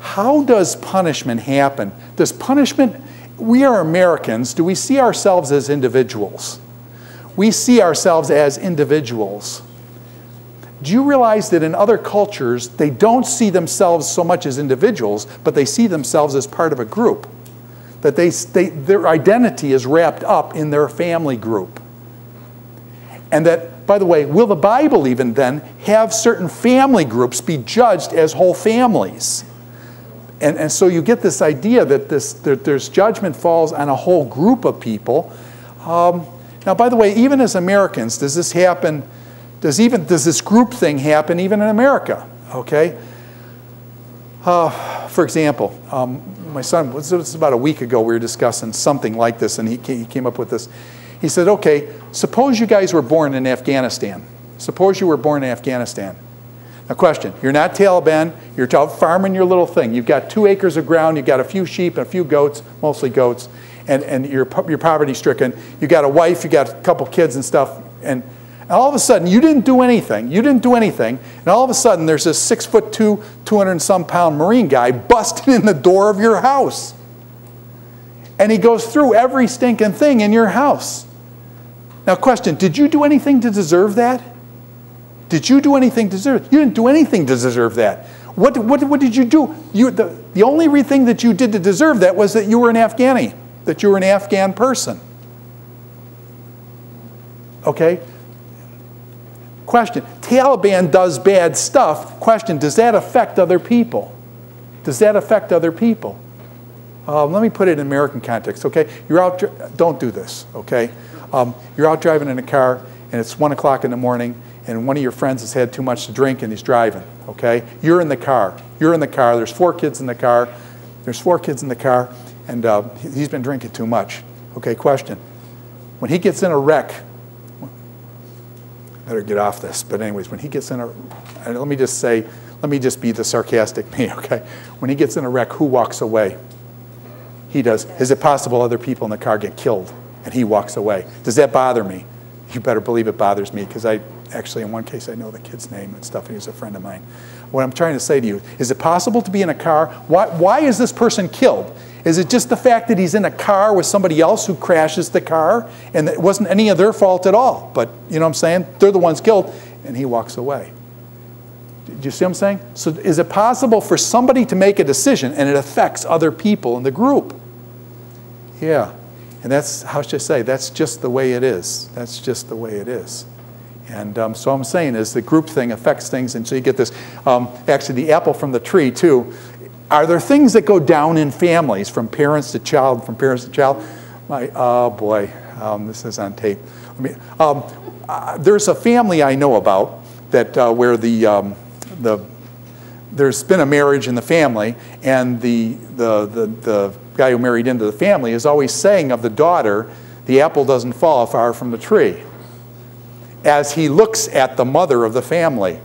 how does punishment happen? Does punishment, we are Americans, do we see ourselves as individuals? We see ourselves as individuals. Do you realize that in other cultures, they don't see themselves so much as individuals, but they see themselves as part of a group? That their identity is wrapped up in their family group. And that, by the way, will the Bible even then have certain family groups be judged as whole families? And so you get this idea that there's judgment falls on a whole group of people. Now, by the way, even as Americans, does this happen? Does this group thing happen even in America? Okay. For example, my son, it was about a week ago, we were discussing something like this, and he came up with this. He said, okay, suppose you guys were born in Afghanistan. Suppose you were born in Afghanistan. Now question, you're not Taliban, you're out farming your little thing. You've got 2 acres of ground, you've got a few sheep and a few goats, mostly goats, and you're poverty stricken. You've got a wife, you've got a couple kids and stuff, and all of a sudden you didn't do anything. You didn't do anything, and all of a sudden there's this 6'2", 200 and some pound Marine guy busting in the door of your house. And he goes through every stinking thing in your house. Now question, did you do anything to deserve that? Did you do anything to deserve it? You didn't do anything to deserve that. What did you do? The only thing that you did to deserve that was that you were an Afghani, that you were an Afghan person. Okay? Question, Taliban does bad stuff. Question, does that affect other people? Does that affect other people? Let me put it in American context, okay? You're out, don't do this, okay? You're out driving in a car, and it's 1 o'clock in the morning, and one of your friends has had too much to drink, and he's driving, okay? You're in the car. You're in the car. There's 4 kids in the car. There's 4 kids in the car, and he's been drinking too much. Okay, question. When he gets in a wreck, better get off this. But anyways, when he gets in a, and let me just be the sarcastic me, okay? When he gets in a wreck, who walks away? He does. Is it possible other people in the car get killed and he walks away? Does that bother me? You better believe it bothers me, because I actually, in one case, I know the kid's name and stuff, and he's a friend of mine. What I'm trying to say to you, is it possible to be in a car? Why is this person killed? Is it just the fact that he's in a car with somebody else who crashes the car, and it wasn't any of their fault at all? But, you know what I'm saying? They're the ones killed, and he walks away. Do you see what I'm saying? So is it possible for somebody to make a decision, and it affects other people in the group? Yeah. And that's, how should I say, that's just the way it is. That's just the way it is. And so I'm saying is the group thing affects things, and so you get this. Actually, the apple from the tree, too. Are there things that go down in families from parents to child, from parents to child? Oh, boy, this is on tape. There's a family I know about that where there's been a marriage in the family, and the guy who married into the family is always saying of the daughter, the apple doesn't fall far from the tree, as he looks at the mother of the family.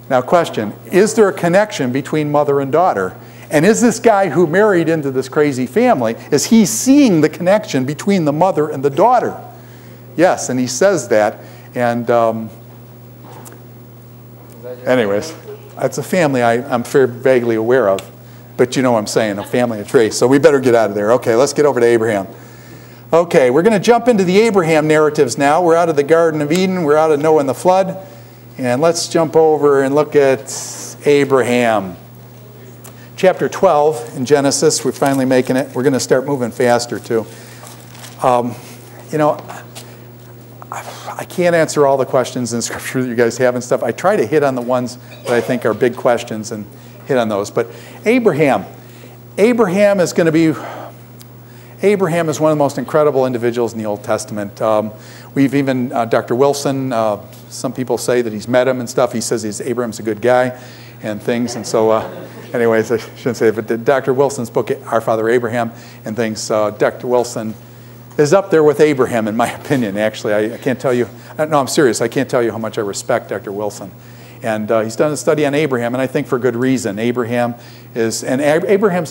Now, question, is there a connection between mother and daughter? And is this guy who married into this crazy family, is he seeing the connection between the mother and the daughter? Yes, and he says that. And anyways, that's a family I'm vaguely aware of. But you know what I'm saying, a family of tree. So we better get out of there. Okay, let's get over to Abraham. Okay, we're going to jump into the Abraham narratives now. We're out of the Garden of Eden. We're out of Noah and the flood. And let's jump over and look at Abraham. Chapter 12 in Genesis. We're finally making it. We're going to start moving faster, too. You know, I can't answer all the questions in Scripture that you guys have and stuff. I try to hit on the ones that I think are big questions and hit on those. But Abraham is going to be... Abraham is one of the most incredible individuals in the Old Testament. We've even, Dr. Wilson, some people say that he's met him and stuff. He says Abraham's a good guy and things. And so, anyways, I shouldn't say it, but Dr. Wilson's book, Our Father Abraham and things, Dr. Wilson is up there with Abraham, in my opinion, actually. I can't tell you, no, I'm serious. I can't tell you how much I respect Dr. Wilson. And he's done a study on Abraham, and I think for good reason. Abraham's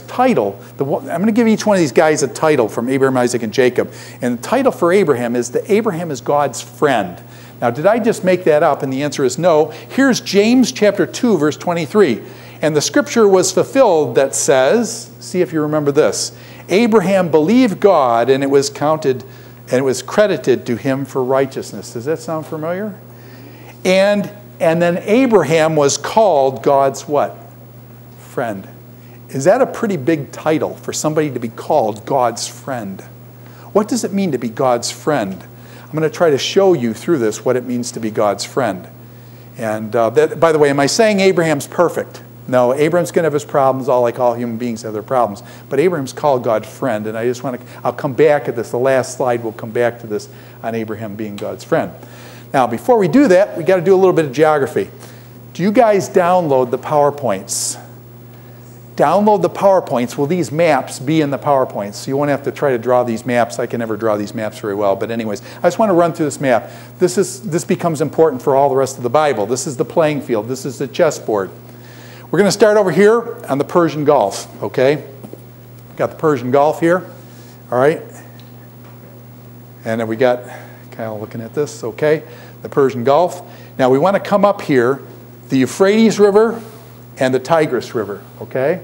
title, I'm going to give each one of these guys a title from Abraham, Isaac, and Jacob. And the title for Abraham is that Abraham is God's friend. Now, did I just make that up? And the answer is no. Here's James chapter 2, verse 23. And the scripture was fulfilled that says, see if you remember this, Abraham believed God, and it was counted, and it was credited to him for righteousness. Does that sound familiar? And then Abraham was called God's what? Friend. Is that a pretty big title for somebody to be called God's friend? What does it mean to be God's friend? I'm going to try to show you through this what it means to be God's friend. And by the way, am I saying Abraham's perfect? No, Abraham's going to have his problems, like all human beings have their problems. But Abraham's called God's friend, and I'll come back at this. The last slide will come back to this on Abraham being God's friend. Now, before we do that, we got to do a little bit of geography. Do you guys download the PowerPoints? Download the PowerPoints. Will these maps be in the PowerPoints? So you won't have to try to draw these maps. I can never draw these maps very well. But anyways, I just want to run through this map. This becomes important for all the rest of the Bible. This is the playing field. This is the chessboard. We're going to start over here on the Persian Gulf, okay? Got the Persian Gulf here, all right? And then we got Kyle looking at this, okay? The Persian Gulf. Now we want to come up here, the Euphrates River and the Tigris River, okay?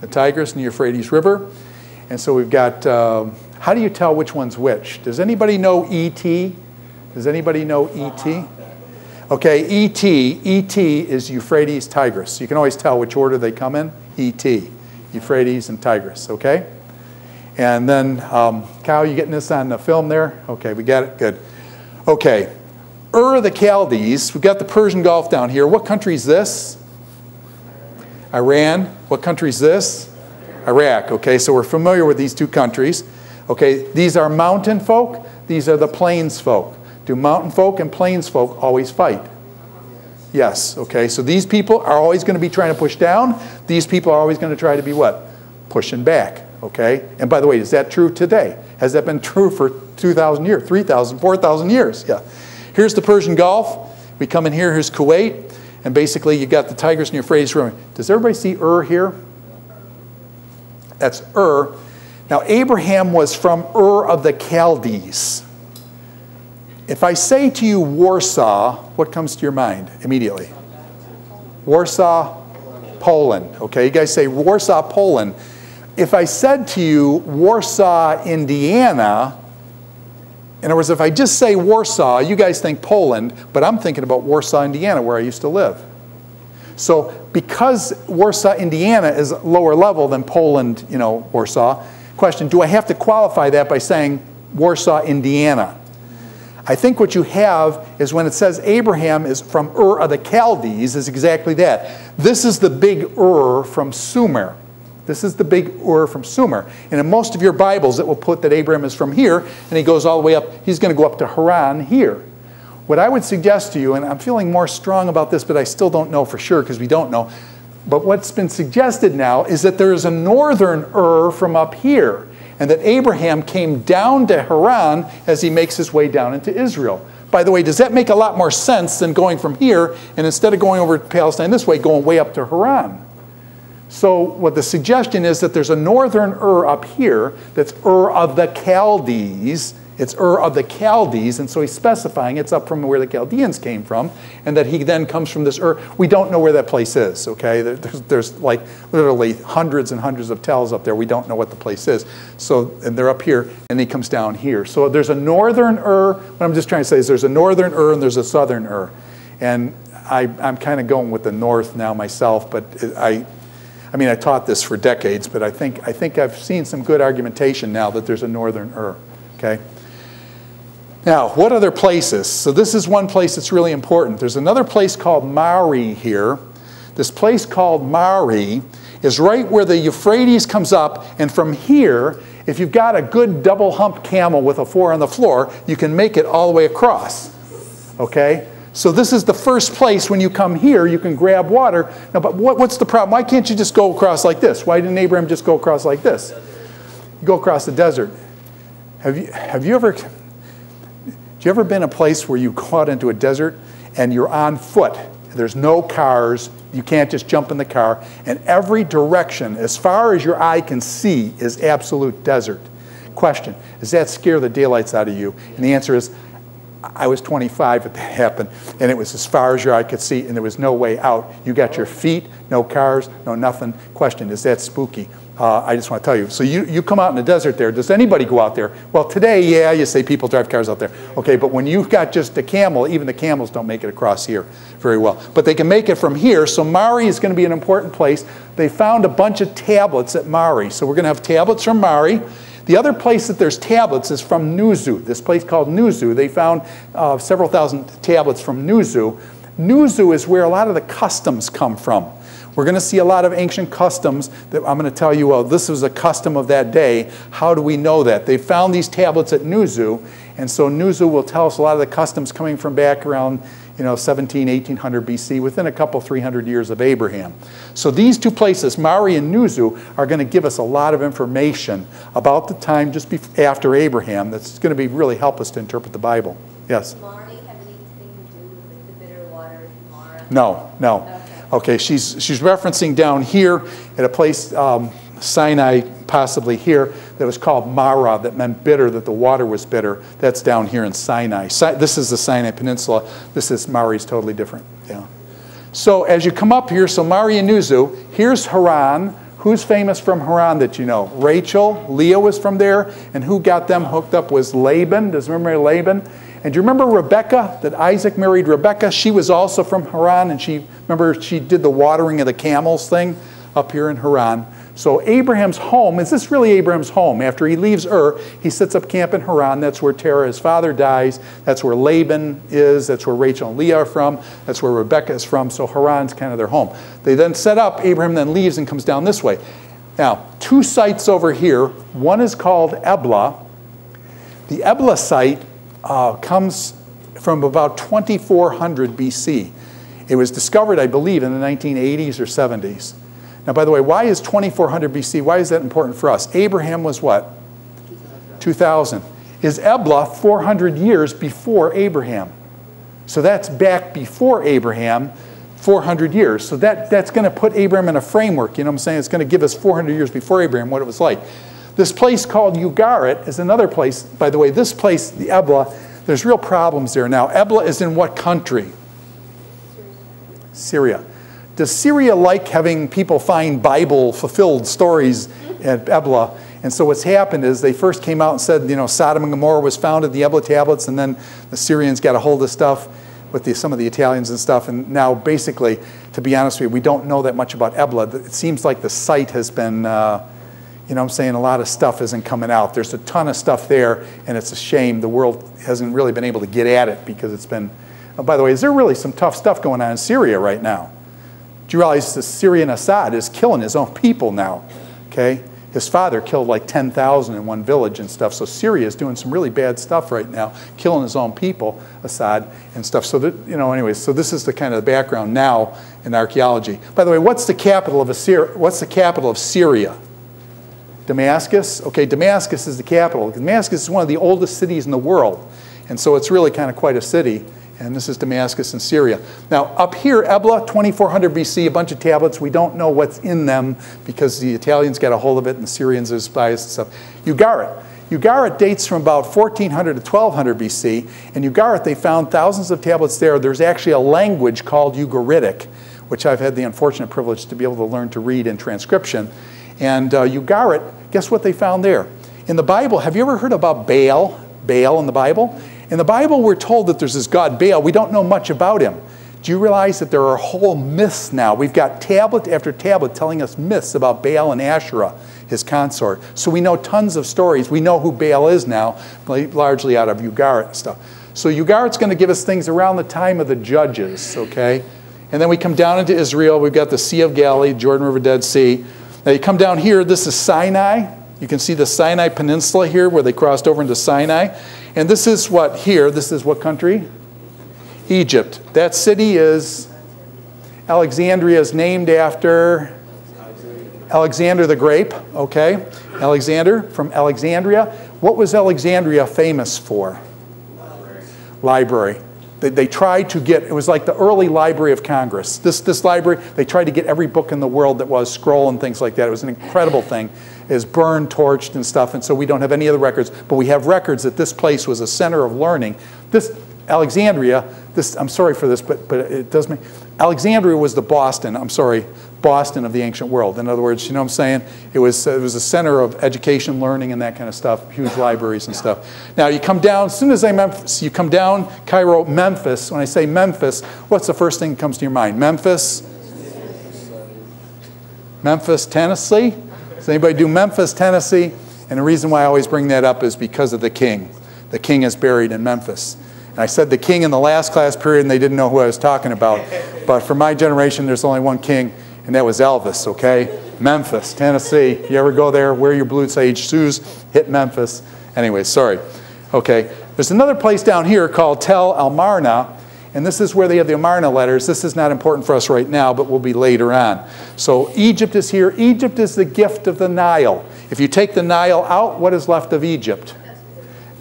The Tigris and the Euphrates River. And so we've got, how do you tell which one's which? Does anybody know E.T.? Does anybody know E.T.? Okay, E.T. is Euphrates, Tigris. You can always tell which order they come in. E.T., Euphrates and Tigris, okay? And then, Kyle, you getting this on the film there? Okay, we got it, good. Okay, Ur of the Chaldees, we've got the Persian Gulf down here. What country is this? Iran. What country is this? Iraq, okay, so we're familiar with these two countries. Okay, these are mountain folk, these are the plains folk. Do mountain folk and plains folk always fight? Yes, okay, so these people are always going to be trying to push down. These people are always going to try to be what? Pushing back, okay? And by the way, is that true today? Has that been true for 2,000 years, 3,000, 4,000 years? Yeah. Here's the Persian Gulf. We come in here, here's Kuwait. And basically, you got the Tigris and Euphrates River. Does everybody see here? That's Now, Abraham was from of the Chaldees. If I say to you Warsaw, what comes to your mind immediately? Warsaw, Poland. Okay, you guys say Warsaw, Poland. If I said to you Warsaw, Indiana, in other words, if I just say Warsaw, you guys think Poland, but I'm thinking about Warsaw, Indiana, where I used to live. So because Warsaw, Indiana is lower level than Poland, Warsaw, question, do I have to qualify that by saying Warsaw, Indiana? I think what you have is when it says Abraham is from of the Chaldees is exactly that. This is the big from Sumer. This is the big from Sumer. And in most of your Bibles, it will put that Abraham is from here, and he goes all the way up. He's going to go up to Haran here. What I would suggest to you, and I'm feeling more strong about this, but I still don't know for sure because we don't know, but what's been suggested now is that there is a northern from up here, and that Abraham came down to Haran as he makes his way down into Israel. By the way, does that make a lot more sense than going from here, and instead of going over to Palestine this way, going way up to Haran? So what the suggestion is that there's a northern up here that's of the Chaldees. It's of the Chaldees, and so he's specifying it's up from where the Chaldeans came from, and that he then comes from this We don't know where that place is, okay? There's like literally hundreds and hundreds of tells up there. We don't know what the place is. So, and they're up here, and he comes down here. So there's a northern What I'm just trying to say is there's a northern and there's a southern And I'm kind of going with the north now myself, but I taught this for decades, but I think I've seen some good argumentation now that there's a northern okay? Now, what other places? So this is one place that's really important. There's another place called Mari here. This place called Mari is right where the Euphrates comes up, and from here, if you've got a good double hump camel with a 4 on the floor, you can make it all the way across, okay? So this is the first place when you come here, you can grab water. Now, but what's the problem? Why can't you just go across like this? Why didn't Abraham just go across like this? You go across the desert. Have you ever been a place where you go out into a desert and you're on foot? There's no cars. You can't just jump in the car. And every direction, as far as your eye can see, is absolute desert. Question, does that scare the daylights out of you? And the answer is, I was 25 when that happened, and it was as far as your eye could see, and there was no way out. You got your feet, no cars, no nothing. Question, is that spooky? I just want to tell you. So you come out in the desert there. Does anybody go out there? Well, today, yeah, you say people drive cars out there. Okay, but when you've got just a camel, even the camels don't make it across here very well. But they can make it from here. So Mari is going to be an important place. They found a bunch of tablets at Mari. So we're going to have tablets from Mari. The other place that there's tablets is from Nuzu, this place called Nuzu. They found several thousand tablets from Nuzu. Nuzu is where a lot of the customs come from. We're going to see a lot of ancient customs that I'm going to tell you, well, this was a custom of that day. How do we know that? They found these tablets at Nuzu, and so Nuzu will tell us a lot of the customs coming from back around 17, 1800 BC, within a couple, 300 years of Abraham. So these two places, Mari and Nuzu, are going to give us a lot of information about the time just after Abraham that's going to be really help us to interpret the Bible. Yes? Mari have anything to do with the bitter water of Mara? No. Okay, she's referencing down here at a place, Sinai, possibly here, that was called Mara, that meant bitter, that the water was bitter. That's down here in Sinai. This is the Sinai Peninsula. This is Mari's totally different. Yeah. So as you come up here, so Mari and Nuzu, here's Haran. Who's famous from Haran that you know? Rachel, Leah was from there, and who got them hooked up was Laban. Does you remember Laban? And do you remember Rebecca, that Isaac married Rebecca? She was also from Haran, and she did the watering of the camels thing up here in Haran. So Abraham's home, is this really Abraham's home? After he leaves he sets up camp in Haran. That's where Terah, his father, dies. That's where Laban is. That's where Rachel and Leah are from. That's where Rebecca is from. So Haran's kind of their home. They then set up, Abraham then leaves and comes down this way. Now, two sites over here. One is called Ebla. The Ebla site comes from about 2400 BC. It was discovered, I believe, in the 1980s or 70s. Now, by the way, why is 2400 BC? Why is that important for us? Abraham was what? 2000. Is Ebla 400 years before Abraham? So that's back before Abraham, 400 years. So that's going to put Abraham in a framework. You know what I'm saying? It's going to give us 400 years before Abraham what it was like. This place called Ugarit is another place. By the way, this place, the Ebla, there's real problems there now. Ebla is in what country? Syria. Does Syria like having people find Bible-fulfilled stories at Ebla? And so what's happened is they first came out and said, you know, Sodom and Gomorrah was found in the Ebla tablets, and then the Syrians got a hold of stuff with some of the Italians and stuff. And now, basically, to be honest with you, we don't know that much about Ebla. It seems like the site has been, you know what I'm saying, a lot of stuff isn't coming out. There's a ton of stuff there, and it's a shame the world hasn't really been able to get at it because it's been... Oh, by the way, is there really some tough stuff going on in Syria right now? Do you realize the Syrian Assad is killing his own people now? Okay? His father killed like 10,000 in one village and stuff. So Syria is doing some really bad stuff right now, killing his own people, Assad, and stuff. So that, you know, anyways, so this is the kind of the background now in archaeology. By the way, what's the capital of what's the capital of Syria? Damascus? Okay, Damascus is the capital. Damascus is one of the oldest cities in the world. And so it's really kind of quite a city. And this is Damascus in Syria. Now, up here, Ebla, 2400 BC, a bunch of tablets. We don't know what's in them because the Italians got a hold of it and the Syrians are spies and stuff. Ugarit. Ugarit dates from about 1400 to 1200 BC. In Ugarit, they found thousands of tablets there. There's actually a language called Ugaritic, which I've had the unfortunate privilege to be able to learn to read in transcription. And Ugarit, guess what they found there? In the Bible, have you ever heard about Baal? Baal in the Bible? In the Bible, we're told that there's this god Baal. We don't know much about him. Do you realize that there are whole myths now? We've got tablet after tablet telling us myths about Baal and Asherah, his consort. So we know tons of stories. We know who Baal is now, largely out of Ugarit and stuff. So Ugarit's going to give us things around the time of the Judges, okay? And then we come down into Israel. We've got the Sea of Galilee, Jordan River, Dead Sea. Now you come down here. This is Sinai. You can see the Sinai Peninsula here where they crossed over into Sinai. And this is what here, this is what country? Egypt. That city is, Alexandria is named after Alexander the Grape, okay? Alexander from Alexandria. What was Alexandria famous for? Library. They tried to get, it was like the early Library of Congress. This library, they tried to get every book in the world that was scroll and things like that. It was an incredible thing. It was burned, torched, and stuff, and so we don't have any other records, but we have records that this place was a center of learning. This, Alexandria, this, I'm sorry for this, but it does make, Alexandria was the Boston of the ancient world. In other words, you know what I'm saying? It was a center of education, learning, and that kind of stuff, huge libraries and stuff. Now, you come down, as soon as you come down Cairo, Memphis. When I say Memphis, what's the first thing that comes to your mind? Memphis, Tennessee? Does anybody do Memphis, Tennessee? And the reason why I always bring that up is because of the king. The king is buried in Memphis. And I said the king in the last class period, and they didn't know who I was talking about. But for my generation, there's only one king, and that was Elvis, okay? Memphis, Tennessee. You ever go there, wear your blue sage shoes, hit Memphis. Anyway, sorry. Okay, there's another place down here called Tel Amarna, and this is where they have the Amarna letters. This is not important for us right now, but will be later on. So Egypt is here. Egypt is the gift of the Nile. If you take the Nile out, what is left of Egypt?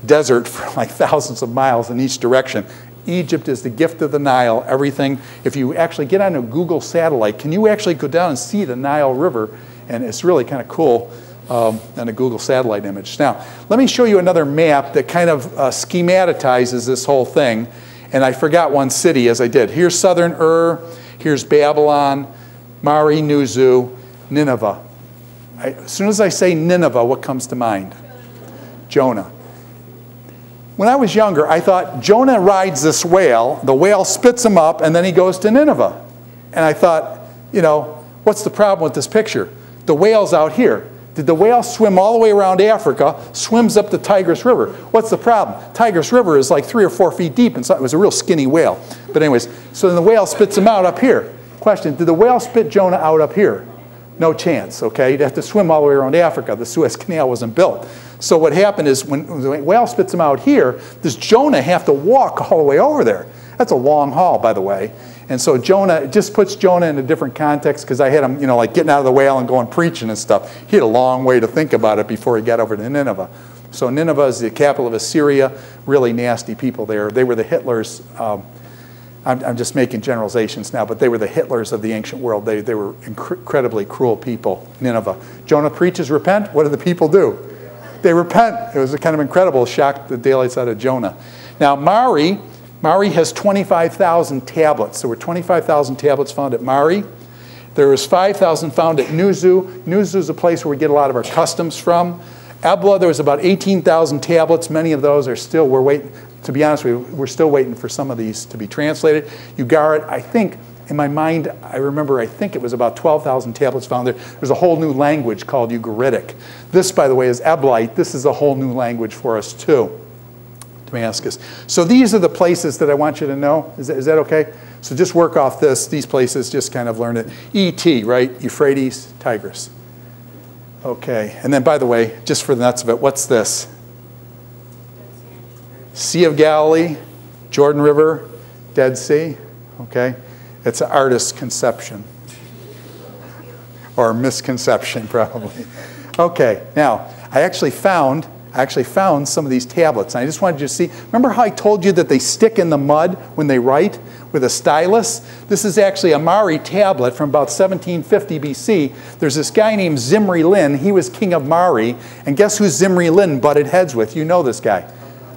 Desert for like thousands of miles in each direction. Egypt is the gift of the Nile, everything. If you actually get on a Google satellite, can you actually go down and see the Nile River? And it's really kind of cool on a Google satellite image. Now, let me show you another map that kind of schematizes this whole thing. And I forgot one city as I did. Here's southern Ur, here's Babylon, Mari, Nuzu, Nineveh. As soon as I say Nineveh, what comes to mind? Jonah. When I was younger, I thought Jonah rides this whale, the whale spits him up, and then he goes to Nineveh. And I thought, you know, what's the problem with this picture? The whale's out here. Did the whale swim all the way around Africa, swims up the Tigris River? What's the problem? Tigris River is like 3 or 4 feet deep, and so it was a real skinny whale. But anyways, so then the whale spits him out up here. Question, did the whale spit Jonah out up here? No chance, okay? You'd have to swim all the way around Africa. The Suez Canal wasn't built. So what happened is when the whale spits him out here, does Jonah have to walk all the way over there? That's a long haul, by the way. And so Jonah, it just puts Jonah in a different context because I had him, you know, like getting out of the whale and going preaching and stuff. He had a long way to think about it before he got over to Nineveh. So Nineveh is the capital of Assyria. Really nasty people there. They were the Hitlers. I'm just making generalizations now, but they were the Hitlers of the ancient world. They were incredibly cruel people, Nineveh. Jonah preaches, repent. What do the people do? They repent. It was a kind of incredible, shocked the daylights out of Jonah. Now, Mari has 25,000 tablets. There were 25,000 tablets found at Mari. There was 5,000 found at Nuzu. Nuzu is a place where we get a lot of our customs from. Ebla, there was about 18,000 tablets. Many of those are still, we're waiting, to be honest with you, we're still waiting for some of these to be translated. Ugarit, I think, in my mind, I remember, I think it was about 12,000 tablets found there. There's a whole new language called Ugaritic. This, by the way, is Eblite. This is a whole new language for us, too. Damascus. So these are the places that I want you to know. Is that okay? So just work off these places, just kind of learn it. E.T., right? Euphrates, Tigris. Okay, and then by the way, just for the nuts of it, what's this? Sea of Galilee, Jordan River, Dead Sea. Okay, it's an artist's conception. Or misconception, probably. Okay, now, I actually found some of these tablets. And I just wanted you to see, remember how I told you that they stick in the mud when they write with a stylus? This is actually a Mari tablet from about 1750 BC. There's this guy named Zimri Lin. He was king of Mari. And guess who Zimri Lin butted heads with? You know this guy.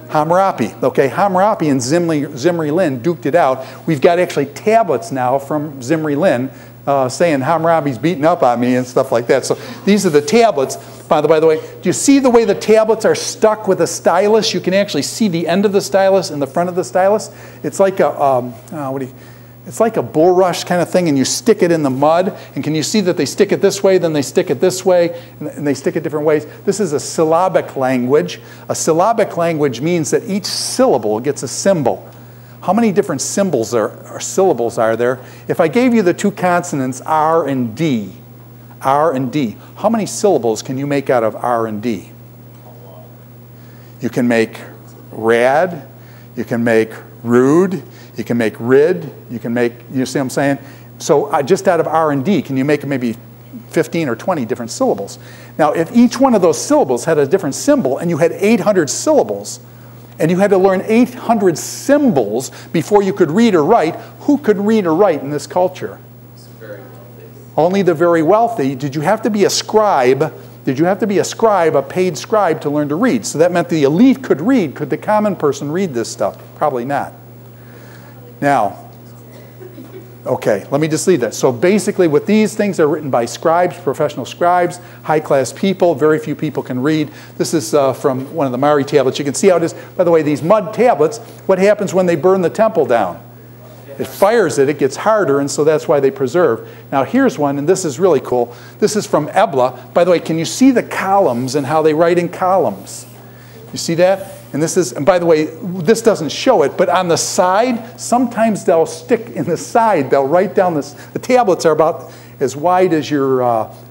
Hammurabi. Okay, Hammurabi and Zimri Lin duked it out. We've got actually tablets now from Zimri Lin saying Hammurabi's beating up on me and stuff like that. So these are the tablets. By the way, do you see the way the tablets are stuck with a stylus? You can actually see the end of the stylus and the front of the stylus. It's like a it's like a bulrush kind of thing, and you stick it in the mud. And can you see that they stick it this way, then they stick it this way, and they stick it different ways? This is a syllabic language. A syllabic language means that each syllable gets a symbol. How many different symbols or syllables are there? If I gave you the two consonants R and D, how many syllables can you make out of R and D? You can make rad, you can make rude, you can make rid, you can make, you see what I'm saying? So just out of R and D, can you make maybe 15 or 20 different syllables? Now, if each one of those syllables had a different symbol and you had 800 syllables, and you had to learn 800 symbols before you could read or write, who could read or write in this culture? Only the very wealthy. Did you have to be a scribe? Did you have to be a scribe, a paid scribe, to learn to read? So that meant the elite could read. Could the common person read this stuff? Probably not. Now, okay, let me just leave that. So basically with these things are written by scribes, professional scribes, high-class people. Very few people can read. This is from one of the Mari tablets. You can see how it is. By the way, these mud tablets, what happens when they burn the temple down? It fires it, it gets harder, and so that's why they preserve. Now here's one, and this is really cool. This is from Ebla. By the way, can you see the columns and how they write in columns? You see that? And this is, and by the way, this doesn't show it, but on the side, sometimes they'll stick in the side. They'll write down this. The tablets are about as wide as your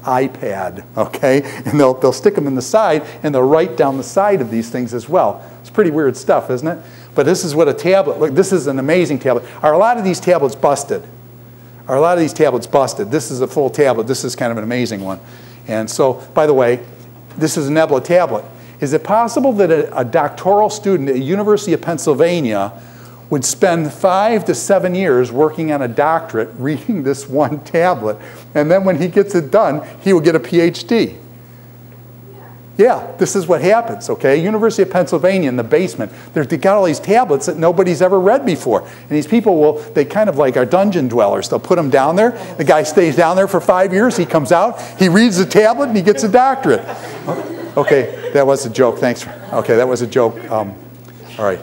iPad, okay? And they'll stick them in the side, and they'll write down the side of these things as well. It's pretty weird stuff, isn't it? But this is what a tablet, look, this is an amazing tablet. Are a lot of these tablets busted? Are a lot of these tablets busted? This is a full tablet. This is kind of an amazing one. And so, by the way, this is an Ebla tablet. Is it possible that a doctoral student at the University of Pennsylvania would spend 5 to 7 years working on a doctorate reading this one tablet, and then when he gets it done, he will get a PhD? Yeah, this is what happens, okay? University of Pennsylvania in the basement, they got all these tablets that nobody's ever read before. And these people they kind of like are dungeon dwellers. They'll put them down there. The guy stays down there for 5 years. He comes out, he reads the tablet, and he gets a doctorate. Okay, that was a joke. Thanks. Okay, that was a joke. All right.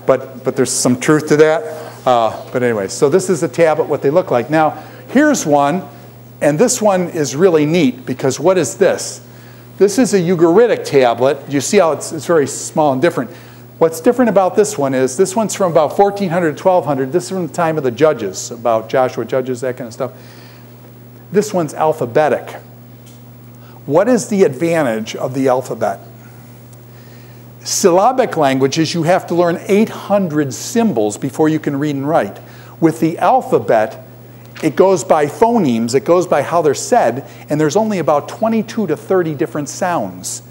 But there's some truth to that. But anyway, so this is a tablet, what they look like. Now, here's one, and this one is really neat because what is this? This is a Ugaritic tablet. You see how it's very small and different. What's different about this one is this one's from about 1400 to 1200. This is from the time of the judges, about Joshua, Judges, that kind of stuff. This one's alphabetic. What is the advantage of the alphabet? Syllabic languages, you have to learn 800 symbols before you can read and write. With the alphabet, it goes by phonemes, it goes by how they're said, and there's only about 22 to 30 different sounds.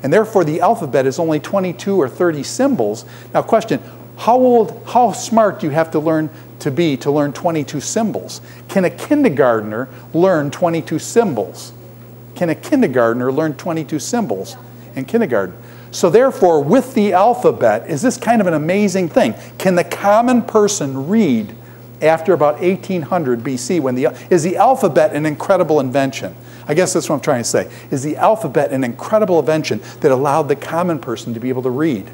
And therefore, the alphabet is only 22 or 30 symbols. Now, question, How smart do you have to learn to be to learn 22 symbols? Can a kindergartner learn 22 symbols? Can a kindergartner learn 22 symbols in kindergarten? So therefore, with the alphabet, is this kind of an amazing thing? Can the common person read after about 1800 BC? Is the alphabet an incredible invention? I guess that's what I'm trying to say. Is the alphabet an incredible invention that allowed the common person to be able to read?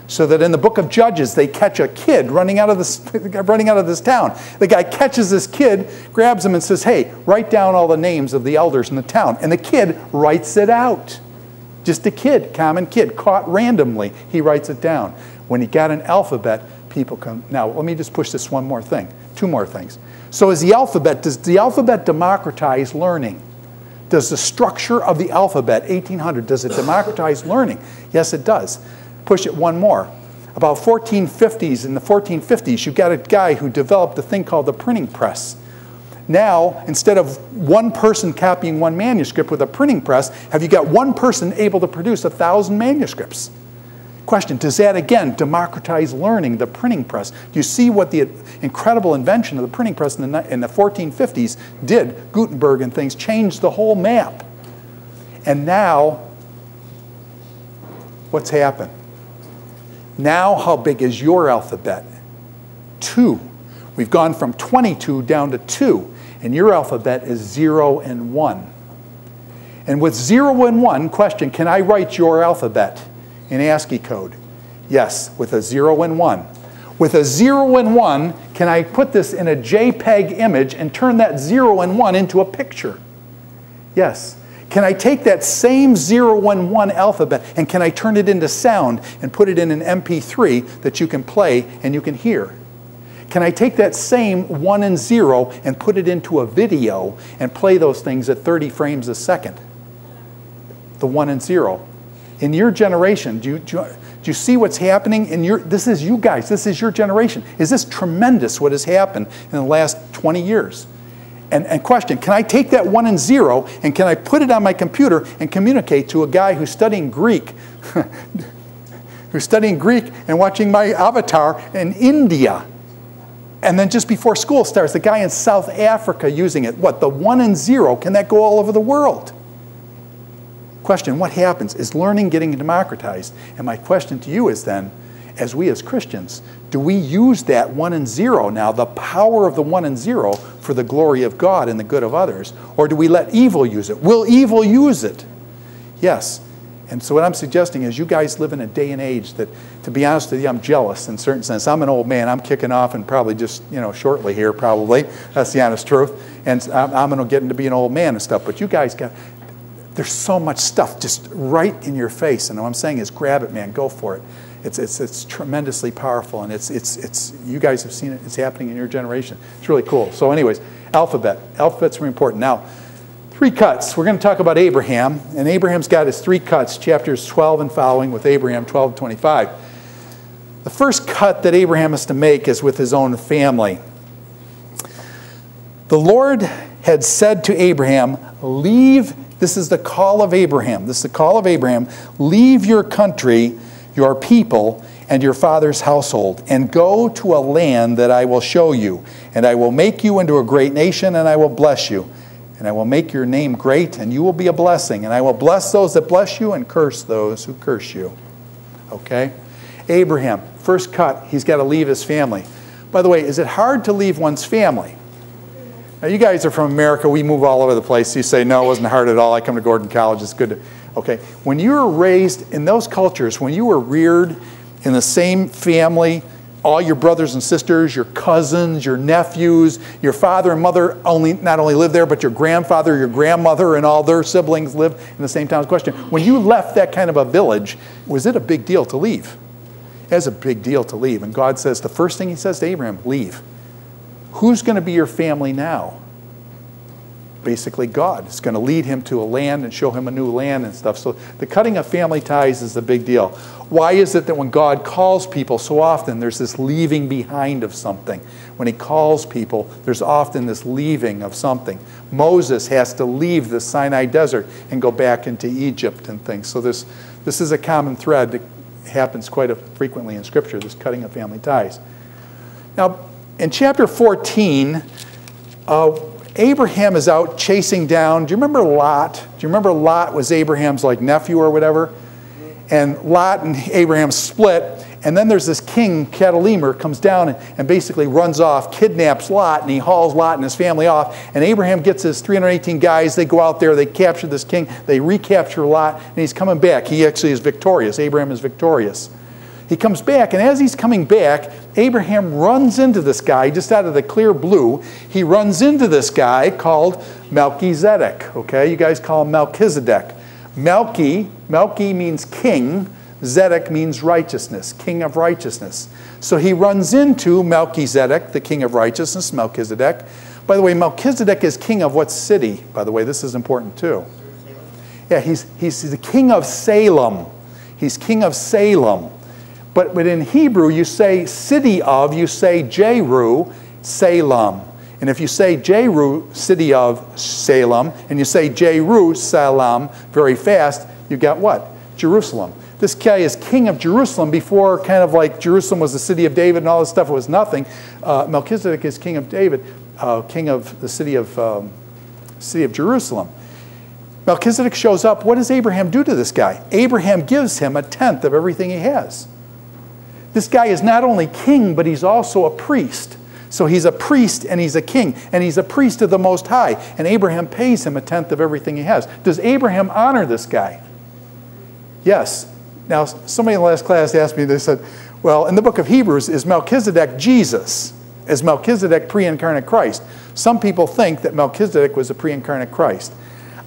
So that in the book of Judges, they catch a kid running out of this town. The guy catches this kid, grabs him and says, hey, write down all the names of the elders in the town. And the kid writes it out. Just a kid, common kid, caught randomly. He writes it down. When he got an alphabet, people come. Now, let me just push this one more thing. Two more things. So does the alphabet democratize learning? Does the structure of the alphabet, 1800, does it democratize learning? Yes, it does. Push it one more. About 1450s, in the 1450s, you got a guy who developed a thing called the printing press. Now, instead of one person copying one manuscript with a printing press, have you got one person able to produce 1,000 manuscripts? Question, does that again democratize learning, the printing press? Do you see what the incredible invention of the printing press in the 1450s did? Gutenberg and things changed the whole map. And now, what's happened? Now, how big is your alphabet? 2. We've gone from 22 down to 2. And your alphabet is 0 and 1. And with 0 and 1, question, can I write your alphabet in ASCII code? Yes, with a 0 and 1. With a 0 and 1, can I put this in a JPEG image and turn that 0 and 1 into a picture? Yes. Can I take that same 0 and 1 alphabet and can I turn it into sound and put it in an MP3 that you can play and you can hear? Can I take that same 1 and 0 and put it into a video and play those things at 30 frames a second? The 1 and 0. In your generation, do you see what's happening? This is you guys. This is your generation. Is this tremendous what has happened in the last 20 years? And question, can I take that 1 and 0 and can I put it on my computer and communicate to a guy who's studying Greek, who's studying Greek and watching my avatar in India? And then just before school starts, the guy in South Africa using it. What, the 1 and 0, can that go all over the world? Question, what happens? Is learning getting democratized? And my question to you is then, as we as Christians, do we use that 1 and 0 now, the power of the 1 and 0, for the glory of God and the good of others? Or do we let evil use it? Will evil use it? Yes. And so what I'm suggesting is you guys live in a day and age that, to be honest with you, I'm jealous in a certain sense. I'm an old man. I'm kicking off and probably just, shortly here probably. That's the honest truth. And I'm going to get into being an old man and stuff. But you guys there's so much stuff just right in your face. And what I'm saying is grab it, man. Go for it. It's tremendously powerful. And it's you guys have seen it. It's happening in your generation. It's really cool. So anyways, alphabet. Alphabet's very important. Now, 3 cuts. We're going to talk about Abraham. And Abraham's got his 3 cuts, chapters 12 and following with Abraham, 12 and 25. The first cut that Abraham has to make is with his own family. The Lord had said to Abraham, leave, this is the call of Abraham. This is the call of Abraham. Leave your country, your people, and your father's household, and go to a land that I will show you. And I will make you into a great nation, and I will bless you. And I will make your name great, and you will be a blessing. And I will bless those that bless you and curse those who curse you. Okay? Abraham, first cut, he's got to leave his family. By the way, is it hard to leave one's family? Now, you guys are from America. We move all over the place. You say, no, it wasn't hard at all. I come to Gordon College. It's good. Okay. When you were raised in those cultures, when you were reared in the same family, all your brothers and sisters, your cousins, your nephews, your father and mother not only lived there, but your grandfather, your grandmother, and all their siblings lived in the same town. Question, when you left that kind of a village, was it a big deal to leave? It was a big deal to leave. And God says, the first thing he says to Abraham, leave. Who's going to be your family now? Basically, God is going to lead him to a land and show him a new land and stuff. So the cutting of family ties is a big deal. Why is it that when God calls people so often, there's this leaving behind of something? When he calls people, there's often this leaving of something. Moses has to leave the Sinai desert and go back into Egypt and things. So this is a common thread happens quite frequently in Scripture, this cutting of family ties. Now, in chapter 14, Abraham is out chasing down. Do you remember Lot? Do you remember Lot was Abraham's like nephew or whatever? And Lot and Abraham split. And then there's this king, Chedorlaomer, comes down and basically runs off, kidnaps Lot, and he hauls Lot and his family off. And Abraham gets his 318 guys. They go out there. They capture this king. They recapture Lot, and he's coming back. He actually is victorious. Abraham is victorious. He comes back, and as he's coming back, Abraham runs into this guy just out of the clear blue. He runs into this guy called Melchizedek. Okay, you guys call him Melchizedek. Melchi means king. Zedek means righteousness, king of righteousness. So he runs into Melchizedek, the king of righteousness, Melchizedek. By the way, Melchizedek is king of what city? By the way, this is important too. Yeah, he's the king of Salem. He's king of Salem. But in Hebrew, you say city of, you say Jeru, Salem. And if you say Jeru, city of Salem, and you say Jeru, Salem, very fast, you got what? Jerusalem. This guy is king of Jerusalem before kind of like Jerusalem was the city of David and all this stuff. It was nothing. Melchizedek is king of David, king of the city of Jerusalem. Melchizedek shows up. What does Abraham do to this guy? Abraham gives him a tenth of everything he has. This guy is not only king, but he's also a priest. So he's a priest and he's a king, and he's a priest of the Most High. And Abraham pays him a tenth of everything he has. Does Abraham honor this guy? Yes. Now, somebody in the last class asked me, they said, well, in the book of Hebrews, is Melchizedek Jesus? Is Melchizedek pre-incarnate Christ? Some people think that Melchizedek was a pre-incarnate Christ.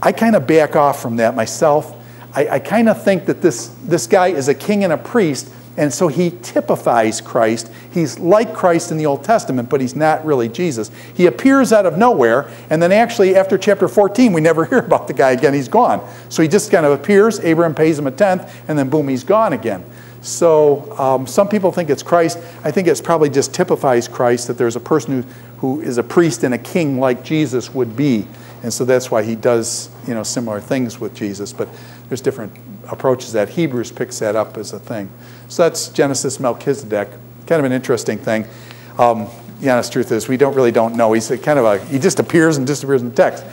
I kind of back off from that myself. I kind of think that this guy is a king and a priest, and so he typifies Christ. He's like Christ in the Old Testament, but he's not really Jesus. He appears out of nowhere, and then actually after chapter 14, we never hear about the guy again. He's gone. So he just kind of appears, Abraham pays him a tenth, and then boom, he's gone again. So some people think it's Christ. I think it's probably just typifies Christ, that there's a person who is a priest and a king like Jesus would be. And so that's why he does, similar things with Jesus. But there's different approaches that. Hebrews picks that up as a thing. So that's Genesis Melchizedek. Kind of an interesting thing. The honest truth is we really don't know. He's he just appears and disappears in the text.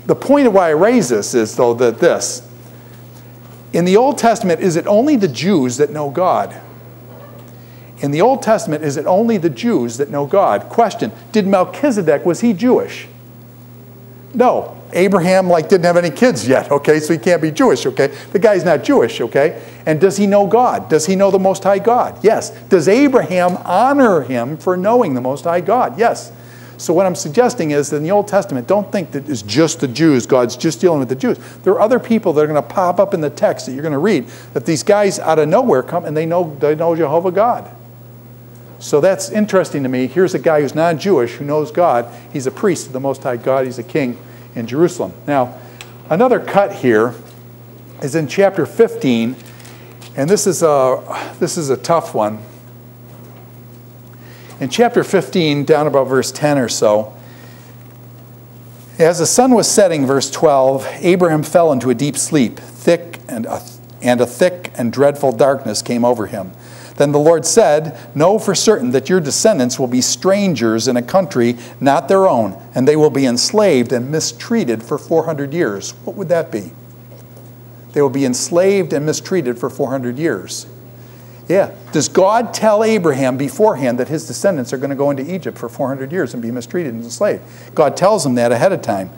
The point of why I raise this is, though, that this. In the Old Testament, is it only the Jews that know God? In the Old Testament, is it only the Jews that know God? Question, did Melchizedek, was he Jewish? No. Abraham didn't have any kids yet, okay, so he can't be Jewish, okay? The guy's not Jewish, okay? And does he know God? Does he know the Most High God? Yes. Does Abraham honor him for knowing the Most High God? Yes. So what I'm suggesting is that in the Old Testament, don't think that it's just the Jews. God's just dealing with the Jews. There are other people that are going to pop up in the text that you're going to read, that these guys out of nowhere come and they know Jehovah God. So that's interesting to me. Here's a guy who's non-Jewish, who knows God. He's a priest of the Most High God. He's a king in Jerusalem. Now, another cut here is in chapter 15, and this is a tough one. In chapter 15, down about verse 10 or so, as the sun was setting, verse 12, Abraham fell into a deep sleep. A thick and dreadful darkness came over him. Then the Lord said, know for certain that your descendants will be strangers in a country not their own, and they will be enslaved and mistreated for 400 years. What would that be? They will be enslaved and mistreated for 400 years. Yeah. Does God tell Abraham beforehand that his descendants are going to go into Egypt for 400 years and be mistreated and enslaved? God tells him that ahead of time.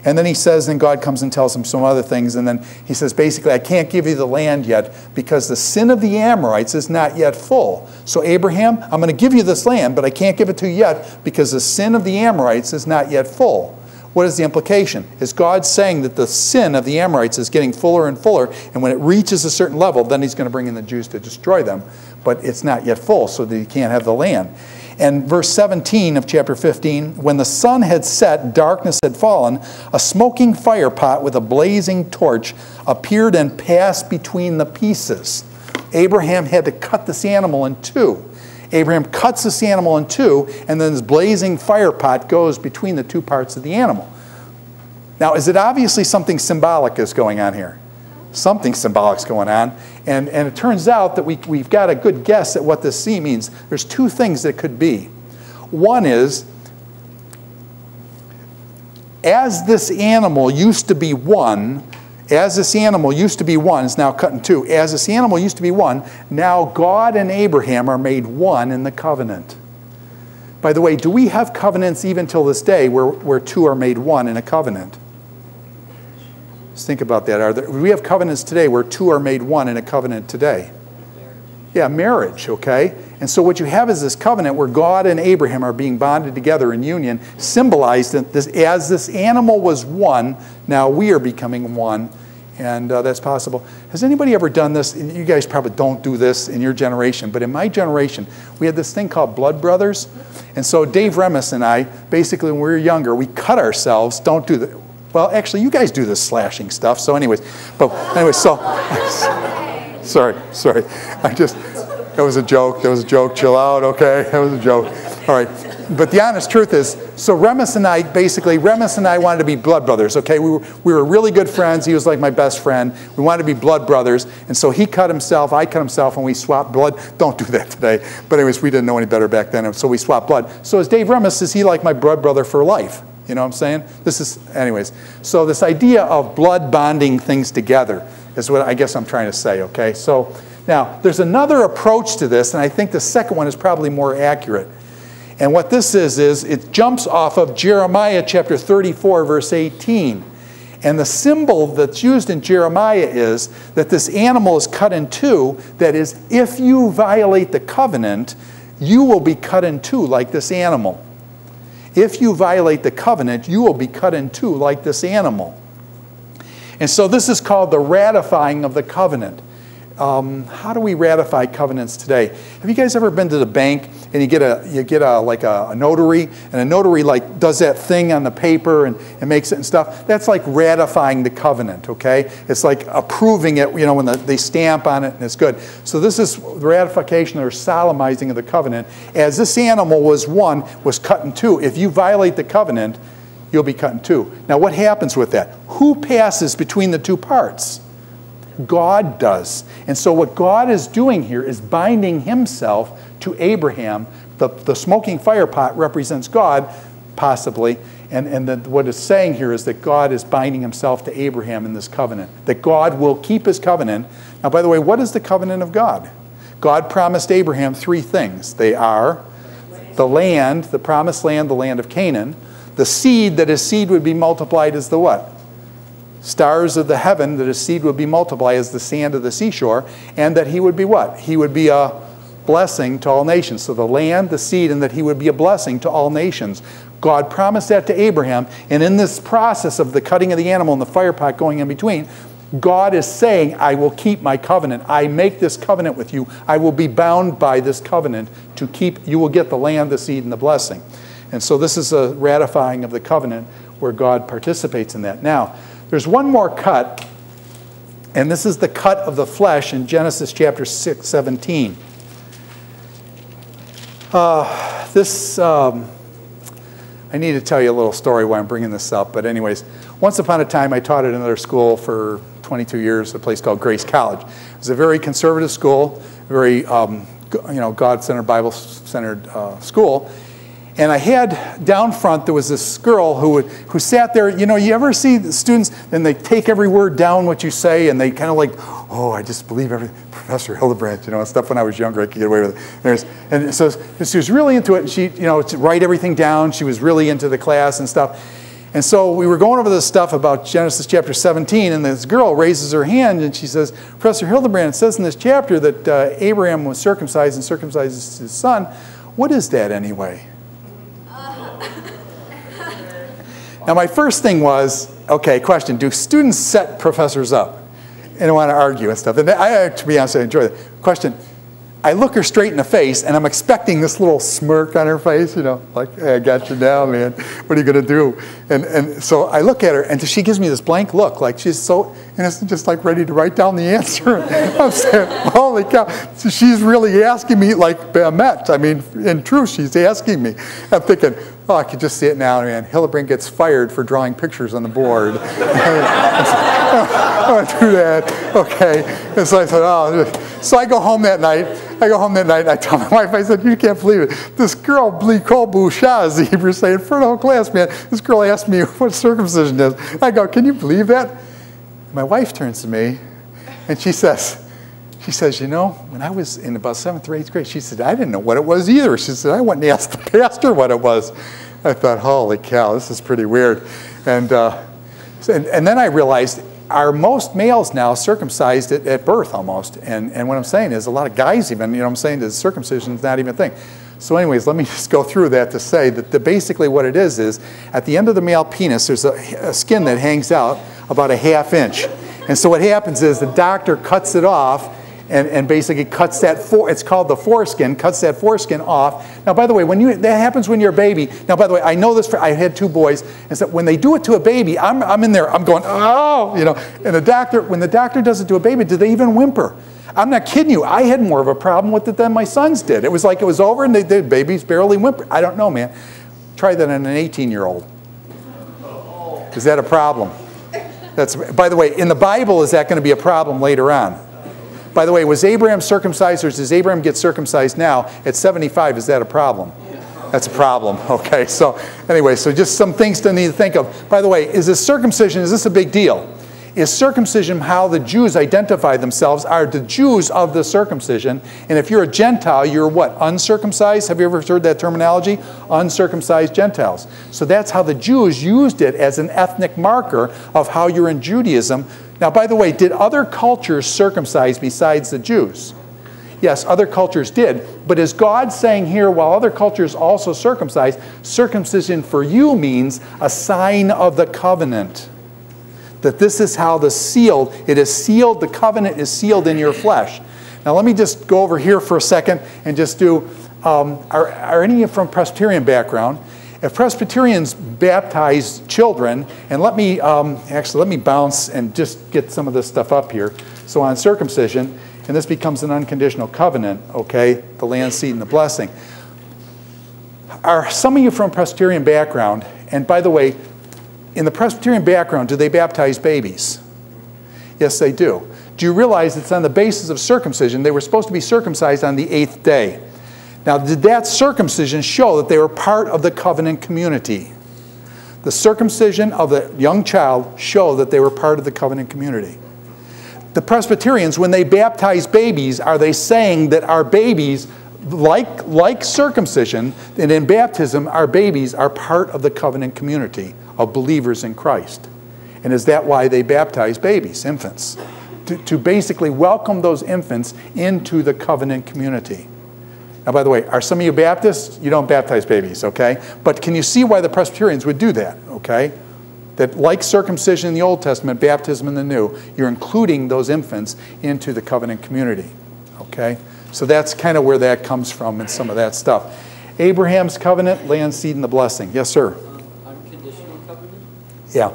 And then he says, then God comes and tells him some other things. And then he says, basically, I can't give you the land yet because the sin of the Amorites is not yet full. So Abraham, I'm going to give you this land, but I can't give it to you yet because the sin of the Amorites is not yet full. What is the implication? Is God saying that the sin of the Amorites is getting fuller and fuller, and when it reaches a certain level, then he's going to bring in the Jews to destroy them. But it's not yet full, so that he can't have the land. And verse 17 of chapter 15, when the sun had set, darkness had fallen, a smoking fire pot with a blazing torch appeared and passed between the pieces. Abraham had to cut this animal in two. Abraham cuts this animal in two, and then this blazing fire pot goes between the two parts of the animal. Now, is it obviously something symbolic is going on here? something symbolic's going on. And it turns out that we've got a good guess at what this C means. There's two things that could be. One is, as this animal used to be one, as this animal used to be one, it's now cut in two. As this animal used to be one, now God and Abraham are made one in the covenant. By the way, do we have covenants even till this day where two are made one in a covenant? Just think about that. Do we have covenants today where two are made one in a covenant today? Yeah, marriage, okay? And so what you have is this covenant where God and Abraham are being bonded together in union, symbolized that as this animal was one, now we are becoming one, and that's possible. Has anybody ever done this? And you guys probably don't do this in your generation, but in my generation, we had this thing called blood brothers. And so Dave Remus and I, basically when we were younger, we cut ourselves. Don't do that. Well, actually, you guys do this slashing stuff. So anyways, so sorry. That was a joke. Chill out, okay? That was a joke. All right. But the honest truth is, so Remus and I wanted to be blood brothers, okay? We were really good friends. He was like my best friend. We wanted to be blood brothers. And so he cut himself, I cut himself, and we swapped blood. Don't do that today. But anyways, we didn't know any better back then, so we swapped blood. So as Dave Remus, is he like my blood brother for life? You know what I'm saying? Anyways. So this idea of blood bonding things together is what I guess I'm trying to say, okay? So now, there's another approach to this, and I think the second one is probably more accurate. And what this is it jumps off of Jeremiah chapter 34, verse 18. And the symbol that's used in Jeremiah is that this animal is cut in two. That is, if you violate the covenant, you will be cut in two like this animal. If you violate the covenant, you will be cut in two like this animal. And so this is called the ratifying of the covenant. How do we ratify covenants today? Have you guys ever been to the bank and you get a notary, and a notary like does that thing on the paper and makes it and stuff? That's like ratifying the covenant, okay? It's like approving it, you know, when they stamp on it and it's good. So this is ratification or solemnizing of the covenant. As this animal was cut in two. If you violate the covenant, you'll be cut in two. Now what happens with that? Who passes between the two parts? God does. And so what God is doing here is binding himself to Abraham. The smoking fire pot represents God, possibly. And what it's saying here is that God is binding himself to Abraham in this covenant. That God will keep his covenant. Now, by the way, what is the covenant of God? God promised Abraham three things. They are the land, the promised land, the land of Canaan. The seed, that his seed would be multiplied as the what? Stars of the heaven, that his seed would be multiplied as the sand of the seashore, and that he would be what? He would be a blessing to all nations. So the land, the seed, and that he would be a blessing to all nations. God promised that to Abraham, and in this process of the cutting of the animal and the fire pot going in between, God is saying, I will keep my covenant. I make this covenant with you. I will be bound by this covenant to keep, you will get the land, the seed, and the blessing. And so this is a ratifying of the covenant where God participates in that. Now, there's one more cut, and this is the cut of the flesh in Genesis chapter 17. I need to tell you a little story why I'm bringing this up, but anyways, once upon a time I taught at another school for 22 years, a place called Grace College. It was a very conservative school, very God-centered, Bible-centered school. And I had down front, there was this girl who sat there. You know, you ever see the students, and they take every word down what you say, and they kind of like, oh, I just believe everything. Professor Hildebrandt, and stuff when I was younger, I could get away with it. And so she was really into it, and she, to write everything down. She was really into the class and stuff. And so we were going over this stuff about Genesis chapter 17, and this girl raises her hand, and she says, Professor Hildebrandt, it says in this chapter that Abraham was circumcised and circumcised his son. What is that anyway? Now, my first thing was, okay, question, do students set professors up and want to argue and stuff? And to be honest, I enjoy that. Question, I look her straight in the face, and I'm expecting this little smirk on her face, like, hey, I got you now, man. What are you going to do? And so I look at her, and she gives me this blank look, like she's so innocent, just like ready to write down the answer. I'm saying, holy cow. So she's really asking me, like, Behemet. I mean, in truth, she's asking me. I'm thinking, I could just see it now, man. Hildebrandt gets fired for drawing pictures on the board. I went through that. Okay. And so I said, oh. So I go home that night. And I tell my wife, I said, you can't believe it. This girl, Blikol Busha, as the Hebrews say, in front of the whole class, man, this girl asked me what circumcision is. I go, can you believe that? My wife turns to me, and she says, you know, when I was in about 7th or 8th grade, she said, I didn't know what it was either. She said, I went and asked the pastor what it was. I thought, holy cow, this is pretty weird. And then I realized, are most males now circumcised at birth almost? And what I'm saying is a lot of guys even, you know what I'm saying, that circumcision is not even a thing. So anyways, let me just go through that to say that basically what it is at the end of the male penis, there's a skin that hangs out about a 1/2 inch. And so what happens is the doctor cuts it off and basically cuts that, it's called the foreskin, cuts that foreskin off. Now, by the way, that happens when you're a baby. Now, by the way, I know this, I had 2 boys, and so when they do it to a baby, I'm in there, I'm going, oh, you know, and when the doctor does it to a baby, do they even whimper? I'm not kidding you. I had more of a problem with it than my sons did. It was like it was over and the babies barely whimpered. I don't know, man. Try that on an 18-year-old. Is that a problem? By the way, in the Bible, is that going to be a problem later on? By the way, was Abraham circumcised, or does Abraham get circumcised now at 75? Is that a problem? That's a problem. Okay, so anyway, so just some things to need to think of. By the way, is this circumcision, is this a big deal? Is circumcision how the Jews identify themselves? Are the Jews of the circumcision? And if you're a Gentile, you're what? Uncircumcised? Have you ever heard that terminology? Uncircumcised Gentiles. So that's how the Jews used it as an ethnic marker of how you're in Judaism. Now, by the way, did other cultures circumcise besides the Jews? Yes, other cultures did. But is God saying here, while other cultures also circumcise, circumcision for you means a sign of the covenant? That this is how it is sealed, the covenant is sealed in your flesh. Now let me just go over here for a second and just do, are any of you from Presbyterian background? If Presbyterians baptize children, and let me bounce and just get some of this stuff up here. So on circumcision, and this becomes an unconditional covenant, okay, the land, seed, and the blessing. Are some of you from Presbyterian background, and by the way, in the Presbyterian background, do they baptize babies? Yes, they do. Do you realize it's on the basis of circumcision? They were supposed to be circumcised on the 8th day. Now, did that circumcision show that they were part of the covenant community? The circumcision of the young child showed that they were part of the covenant community. The Presbyterians, when they baptize babies, are they saying that our babies, like circumcision, and in baptism, our babies are part of the covenant community of believers in Christ? And is that why they baptize babies, infants? To basically welcome those infants into the covenant community. Now, by the way, are some of you Baptists? You don't baptize babies, okay? But can you see why the Presbyterians would do that, okay? That like circumcision in the Old Testament, baptism in the New, you're including those infants into the covenant community, okay? So that's kind of where that comes from and some of that stuff. Abraham's covenant, land, seed, and the blessing. Yes, sir? Unconditional covenant? Yeah.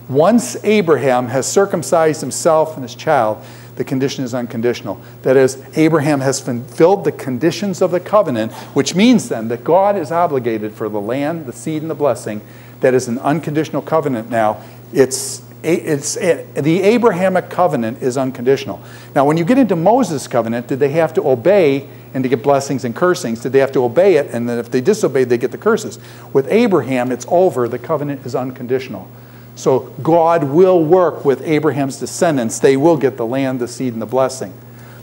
Once Abraham has circumcised himself and his child, the condition is unconditional. That is, Abraham has fulfilled the conditions of the covenant, which means then that God is obligated for the land, the seed, and the blessing. That is an unconditional covenant now. The Abrahamic covenant is unconditional. Now, when you get into Moses' covenant, did they have to obey and to get blessings and cursings? Did they have to obey it? And then if they disobeyed, they get the curses. With Abraham, it's over. The covenant is unconditional. So God will work with Abraham's descendants. They will get the land, the seed, and the blessing.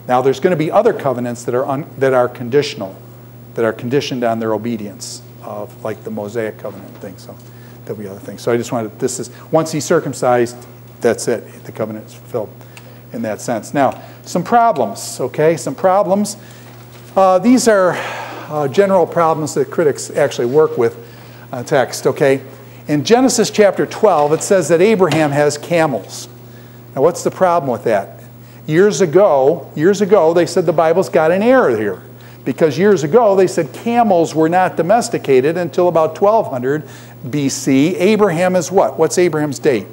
Now, there's going to be other covenants that are conditional, that are conditioned on their obedience, like the Mosaic covenant thing. So there'll be other things. So I just wanted, once he's circumcised, that's it. The covenant is fulfilled in that sense. Now, some problems, okay? Some problems. These are general problems that critics actually work with text, okay? In Genesis chapter 12, it says that Abraham has camels. Now, what's the problem with that? Years ago, they said the Bible's got an error here. Because years ago, they said camels were not domesticated until about 1200 BC. Abraham is what? What's Abraham's date?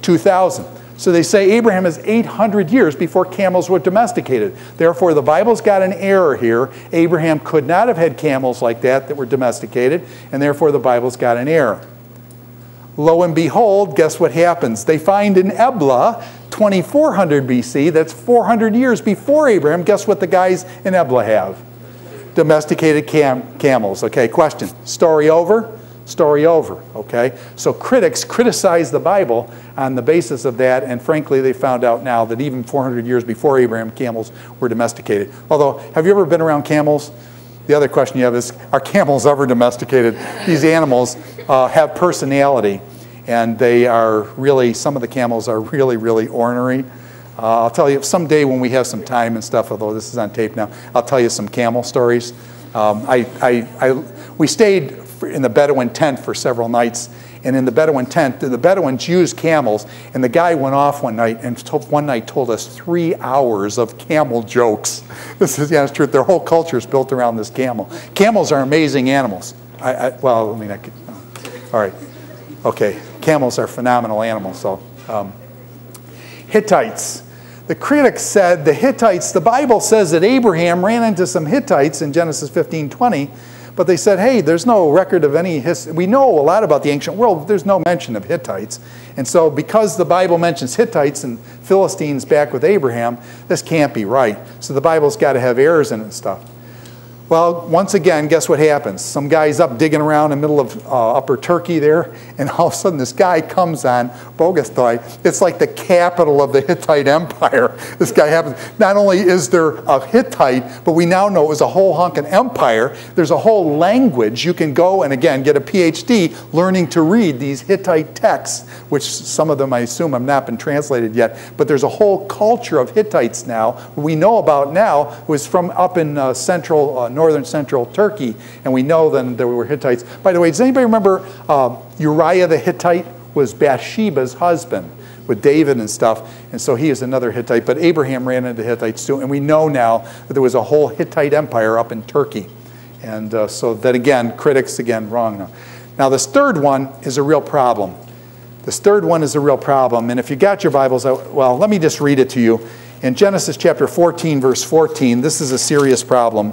2000. So they say Abraham is 800 years before camels were domesticated. Therefore, the Bible's got an error here. Abraham could not have had camels like that were domesticated, and therefore the Bible's got an error. Lo and behold, guess what happens? They find in Ebla, 2400 BC, that's 400 years before Abraham. Guess what the guys in Ebla have? Domesticated camels. Okay, question. Story over? Story over. Okay? So critics criticize the Bible on the basis of that, and frankly, they found out now that even 400 years before Abraham, camels were domesticated. Although, have you ever been around camels? The other question you have is, are camels ever domesticated? These animals have personality, and they are really, some of the camels are really, really ornery. I'll tell you, someday when we have some time and stuff, although this is on tape now, I'll tell you some camel stories. We stayed in the Bedouin tent for several nights, and in the Bedouin tent, the Bedouins used camels, and the guy went off one night and told us 3 hours of camel jokes. This is, yeah, it's true. Their whole culture is built around this camel. Camels are amazing animals. All right. Okay, camels are phenomenal animals. So, Hittites. The critics said the Hittites, the Bible says that Abraham ran into some Hittites in Genesis 15:20, but they said, hey, there's no record of any history. We know a lot about the ancient world, but there's no mention of Hittites. And so because the Bible mentions Hittites and Philistines back with Abraham, this can't be right. So the Bible's got to have errors in it and stuff. Well, once again, guess what happens? Some guy's up digging around in the middle of upper Turkey there, and all of a sudden this guy comes on, Bogathai. It's like the capital of the Hittite Empire. This guy happens. Not only is there a Hittite, but we now know it was a whole hunkin' empire. There's a whole language. You can go and, again, get a PhD learning to read these Hittite texts, which some of them, I assume, have not been translated yet. But there's a whole culture of Hittites now. We know about now was from up in northern central Turkey, and we know then there were Hittites. By the way, does anybody remember Uriah the Hittite was Bathsheba's husband with David and stuff, and so he is another Hittite, but Abraham ran into Hittites too, and we know now that there was a whole Hittite empire up in Turkey. And so that, again, critics, again, wrong. Now this third one is a real problem. This third one is a real problem, and if you got your Bibles, well, let me just read it to you. In Genesis chapter 14, verse 14, this is a serious problem.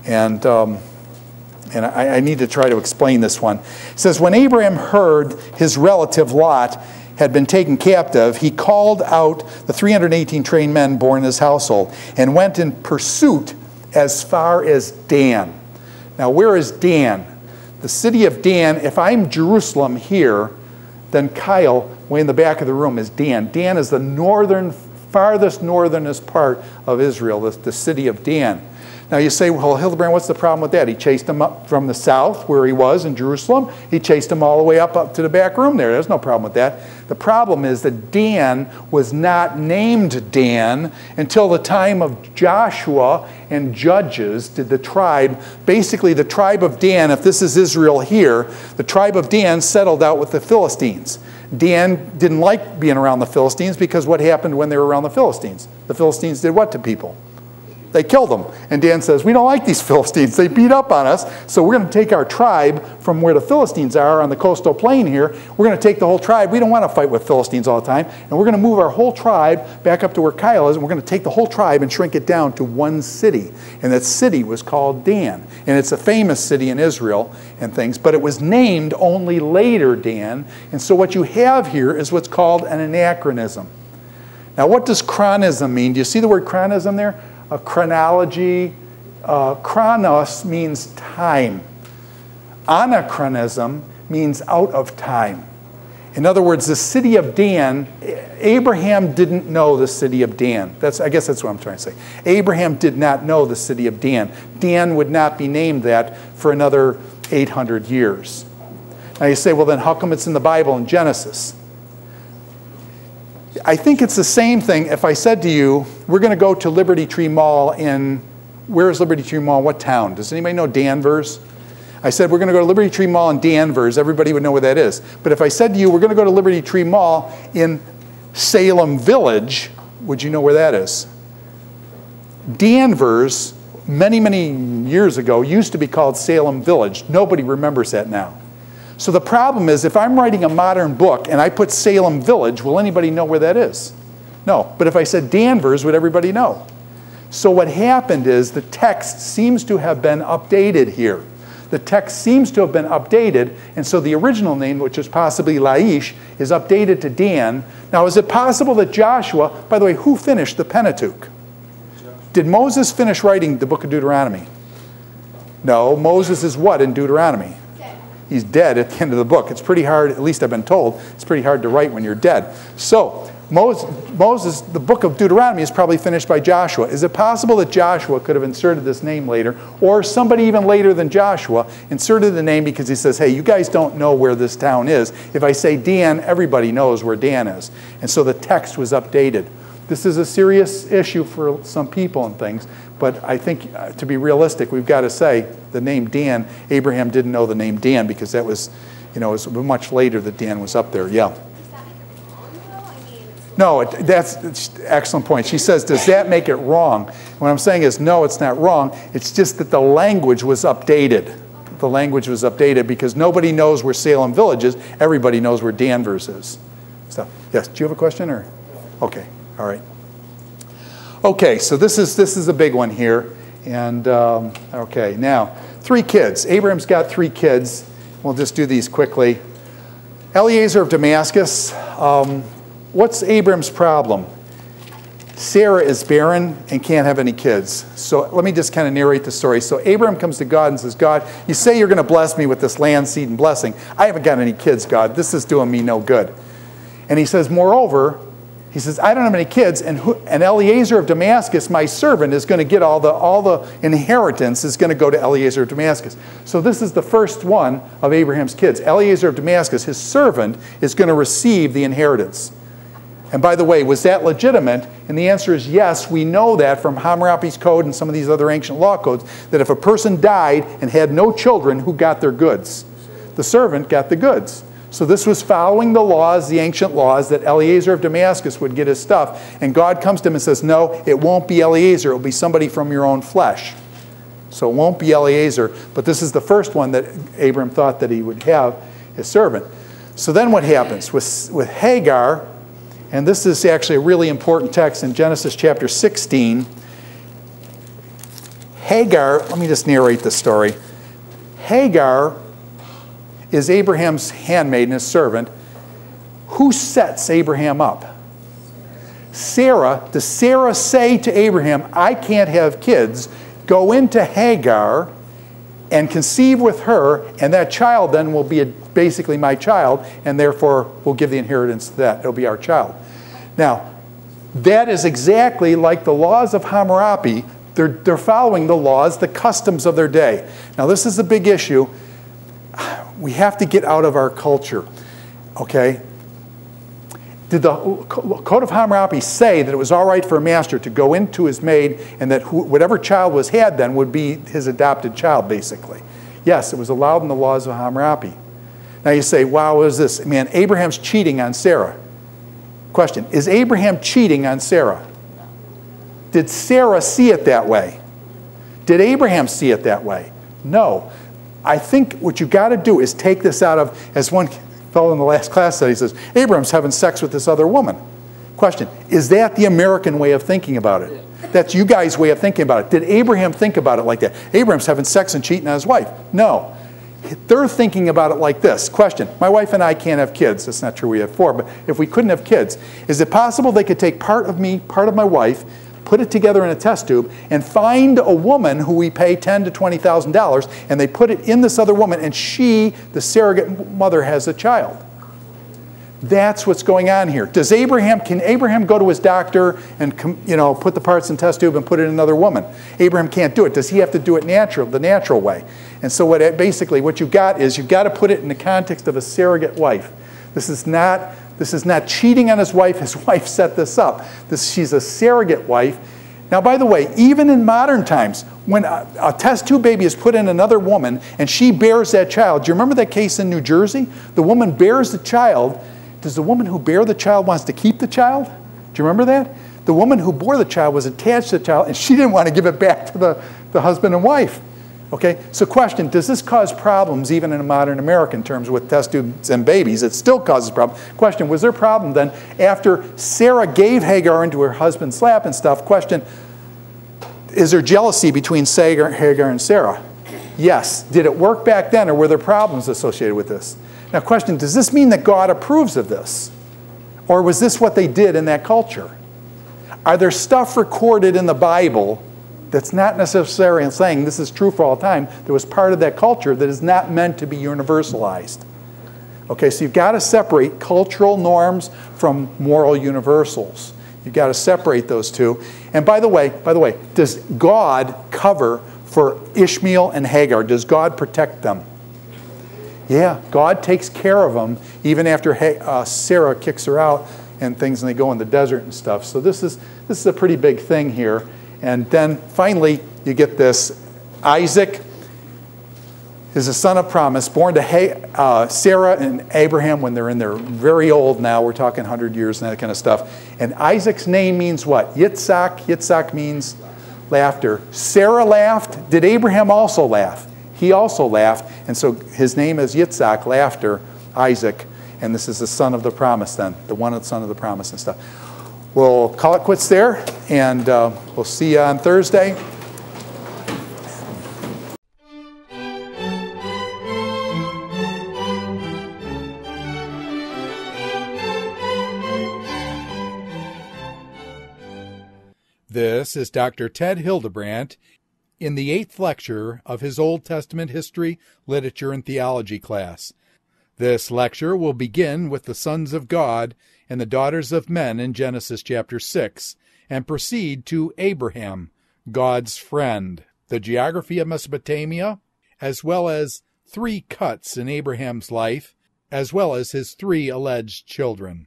And I need to try to explain this one. It says, when Abraham heard his relative Lot had been taken captive, he called out the 318 trained men born in his household and went in pursuit as far as Dan. Now, where is Dan? The city of Dan. If I'm Jerusalem here, then Kyle, way in the back of the room, is Dan. Dan is the farthest northernest part of Israel, the city of Dan. Now you say, well, Hildebrand, what's the problem with that? He chased him up from the south, where he was in Jerusalem. He chased him all the way up to the back room there. There's no problem with that. The problem is that Dan was not named Dan until the time of Joshua and Judges did the tribe. Basically, the tribe of Dan, if this is Israel here, the tribe of Dan settled out with the Philistines. Dan didn't like being around the Philistines because what happened when they were around the Philistines? The Philistines did what to people? They killed them. And Dan says, we don't like these Philistines. They beat up on us. So we're going to take our tribe from where the Philistines are on the coastal plain here. We're going to take the whole tribe. We don't want to fight with Philistines all the time. And we're going to move our whole tribe back up to where Kyle is. And we're going to take the whole tribe and shrink it down to one city. And that city was called Dan. And it's a famous city in Israel and things. But it was named only later Dan. And so what you have here is what's called an anachronism. Now what does chronism mean? Do you see the word chronism there? A chronology. Chronos means time. Anachronism means out of time. In other words, the city of Dan, Abraham didn't know the city of Dan. I guess that's what I'm trying to say. Abraham did not know the city of Dan. Dan would not be named that for another 800 years. Now you say, well then how come it's in the Bible in Genesis? I think it's the same thing if I said to you, we're going to go to Liberty Tree Mall in, where is Liberty Tree Mall? What town? Does anybody know Danvers? I said, we're going to go to Liberty Tree Mall in Danvers. Everybody would know where that is. But if I said to you, we're going to go to Liberty Tree Mall in Salem Village, would you know where that is? Danvers, many, many years ago, used to be called Salem Village. Nobody remembers that now. So the problem is, if I'm writing a modern book and I put Salem Village, will anybody know where that is? No. But if I said Danvers, would everybody know? So what happened is the text seems to have been updated here. the text seems to have been updated, and so the original name, which is possibly Laish, is updated to Dan. Now, is it possible that Joshua, by the way, who finished the Pentateuch? Did Moses finish writing the book of Deuteronomy? No, Moses is what in Deuteronomy? He's dead at the end of the book. It's pretty hard, at least I've been told, it's pretty hard to write when you're dead. So, Moses, the book of Deuteronomy is probably finished by Joshua. Is it possible that Joshua could have inserted this name later, or somebody even later than Joshua inserted the name because he says, hey, you guys don't know where this town is. If I say Dan, everybody knows where Dan is. And so the text was updated. This is a serious issue for some people and things, but I think to be realistic, we've got to say the name Dan, Abraham didn't know the name Dan because that was, it was much later that Dan was up there, yeah. No, that's an excellent point. She says, does that make it wrong? What I'm saying is, no, it's not wrong. It's just that the language was updated. The language was updated because nobody knows where Salem Village is. Everybody knows where Danvers is. So, yes, do you have a question? Or? Okay, all right. Okay, so this is a big one here. And, okay, now, 3 kids. Abraham's got 3 kids. We'll just do these quickly. Eliezer of Damascus. What's Abram's problem? Sarah is barren and can't have any kids. So let me just kind of narrate the story. So Abram comes to God and says, God, you say you're going to bless me with this land, seed, and blessing. I haven't got any kids, God. This is doing me no good. And he says, moreover, he says, I don't have any kids, and Eliezer of Damascus, my servant, is going to get all the inheritance is going to go to Eliezer of Damascus. So this is the first one of Abraham's kids. Eliezer of Damascus, his servant, is going to receive the inheritance. And by the way, was that legitimate? And the answer is yes. We know that from Hammurabi's code and some of these other ancient law codes, that if a person died and had no children, who got their goods? The servant got the goods. So this was following the laws, the ancient laws, that Eliezer of Damascus would get his stuff. And God comes to him and says, no, it won't be Eliezer. It will be somebody from your own flesh. So it won't be Eliezer. But this is the first one that Abram thought that he would have, his servant. So then what happens? With Hagar, and this is actually a really important text in Genesis chapter 16. Hagar, let me just narrate the story. Hagar is Abraham's handmaid and his servant. Who sets Abraham up? Sarah. Does Sarah say to Abraham, I can't have kids, go into Hagar and conceive with her, and that child then will be basically my child, and therefore we'll give the inheritance to that. It'll be our child. Now, that is exactly like the laws of Hammurabi. They're following the laws, the customs of their day. Now, this is a big issue. We have to get out of our culture, okay? Did the Code of Hammurabi say that it was all right for a master to go into his maid and that whatever child was had then would be his adopted child, basically? Yes, it was allowed in the laws of Hammurabi. Now you say, wow, what is this? Man, Abraham's cheating on Sarah. Question, is Abraham cheating on Sarah? Did Sarah see it that way? Did Abraham see it that way? No. I think what you got to do is take this out of, as one fellow in the last class said, he says, Abraham's having sex with this other woman. Question, is that the American way of thinking about it? That's you guys' way of thinking about it. Did Abraham think about it like that? Abraham's having sex and cheating on his wife. No. They're thinking about it like this. Question, my wife and I can't have kids. That's not true, we have 4, but if we couldn't have kids, is it possible they could take part of me, part of my wife, put it together in a test tube, and find a woman who we pay $10,000 to $20,000, and they put it in this other woman, and she, the surrogate mother, has a child? That's what's going on here. Can Abraham go to his doctor and put the parts in a test tube and put it in another woman? Abraham can't do it. Does he have to do it the natural way? And so what you've got is you've got to put it in the context of a surrogate wife. This is not cheating on his wife. His wife set this up. She's a surrogate wife. Now, by the way, even in modern times, when a test tube baby is put in another woman and she bears that child, do you remember that case in New Jersey? The woman bears the child. Does the woman who bare the child wants to keep the child? Do you remember that? The woman who bore the child was attached to the child, and she didn't want to give it back to the husband and wife. Okay, so question, does this cause problems even in modern American terms with test tubes and babies? It still causes problems. Question, was there a problem then after Sarah gave Hagar into her husband's lap and stuff? Question, is there jealousy between Hagar and Sarah? Yes. Did it work back then, or were there problems associated with this? Now, question, does this mean that God approves of this? Or was this what they did in that culture? Are there stuff recorded in the Bible that's not necessarily saying this is true for all time, that was part of that culture that is not meant to be universalized? Okay, so you've got to separate cultural norms from moral universals. You've got to separate those two. And by the way, does God cover for Ishmael and Hagar? Does God protect them? Yeah, God takes care of them even after Sarah kicks her out and things, and they go in the desert and stuff. So this is a pretty big thing here. And then finally, you get this. Isaac is a son of promise, born to Sarah and Abraham when they're in their very old now. We're talking 100 years and that kind of stuff. And Isaac's name means what? Yitzhak. Yitzhak means laughter. Sarah laughed. Did Abraham also laugh? He also laughed. And so his name is Yitzhak, laughter, Isaac. And this is the son of the promise then, the one son of the promise and stuff. We'll call it quits there, and we'll see you on Thursday. This is Dr. Ted Hildebrandt in the 8th lecture of his Old Testament history, literature, and theology class. This lecture will begin with the sons of God and the daughters of men in Genesis chapter 6, and proceed to Abraham, God's friend, the geography of Mesopotamia, as well as 3 cuts in Abraham's life, as well as his 3 alleged children.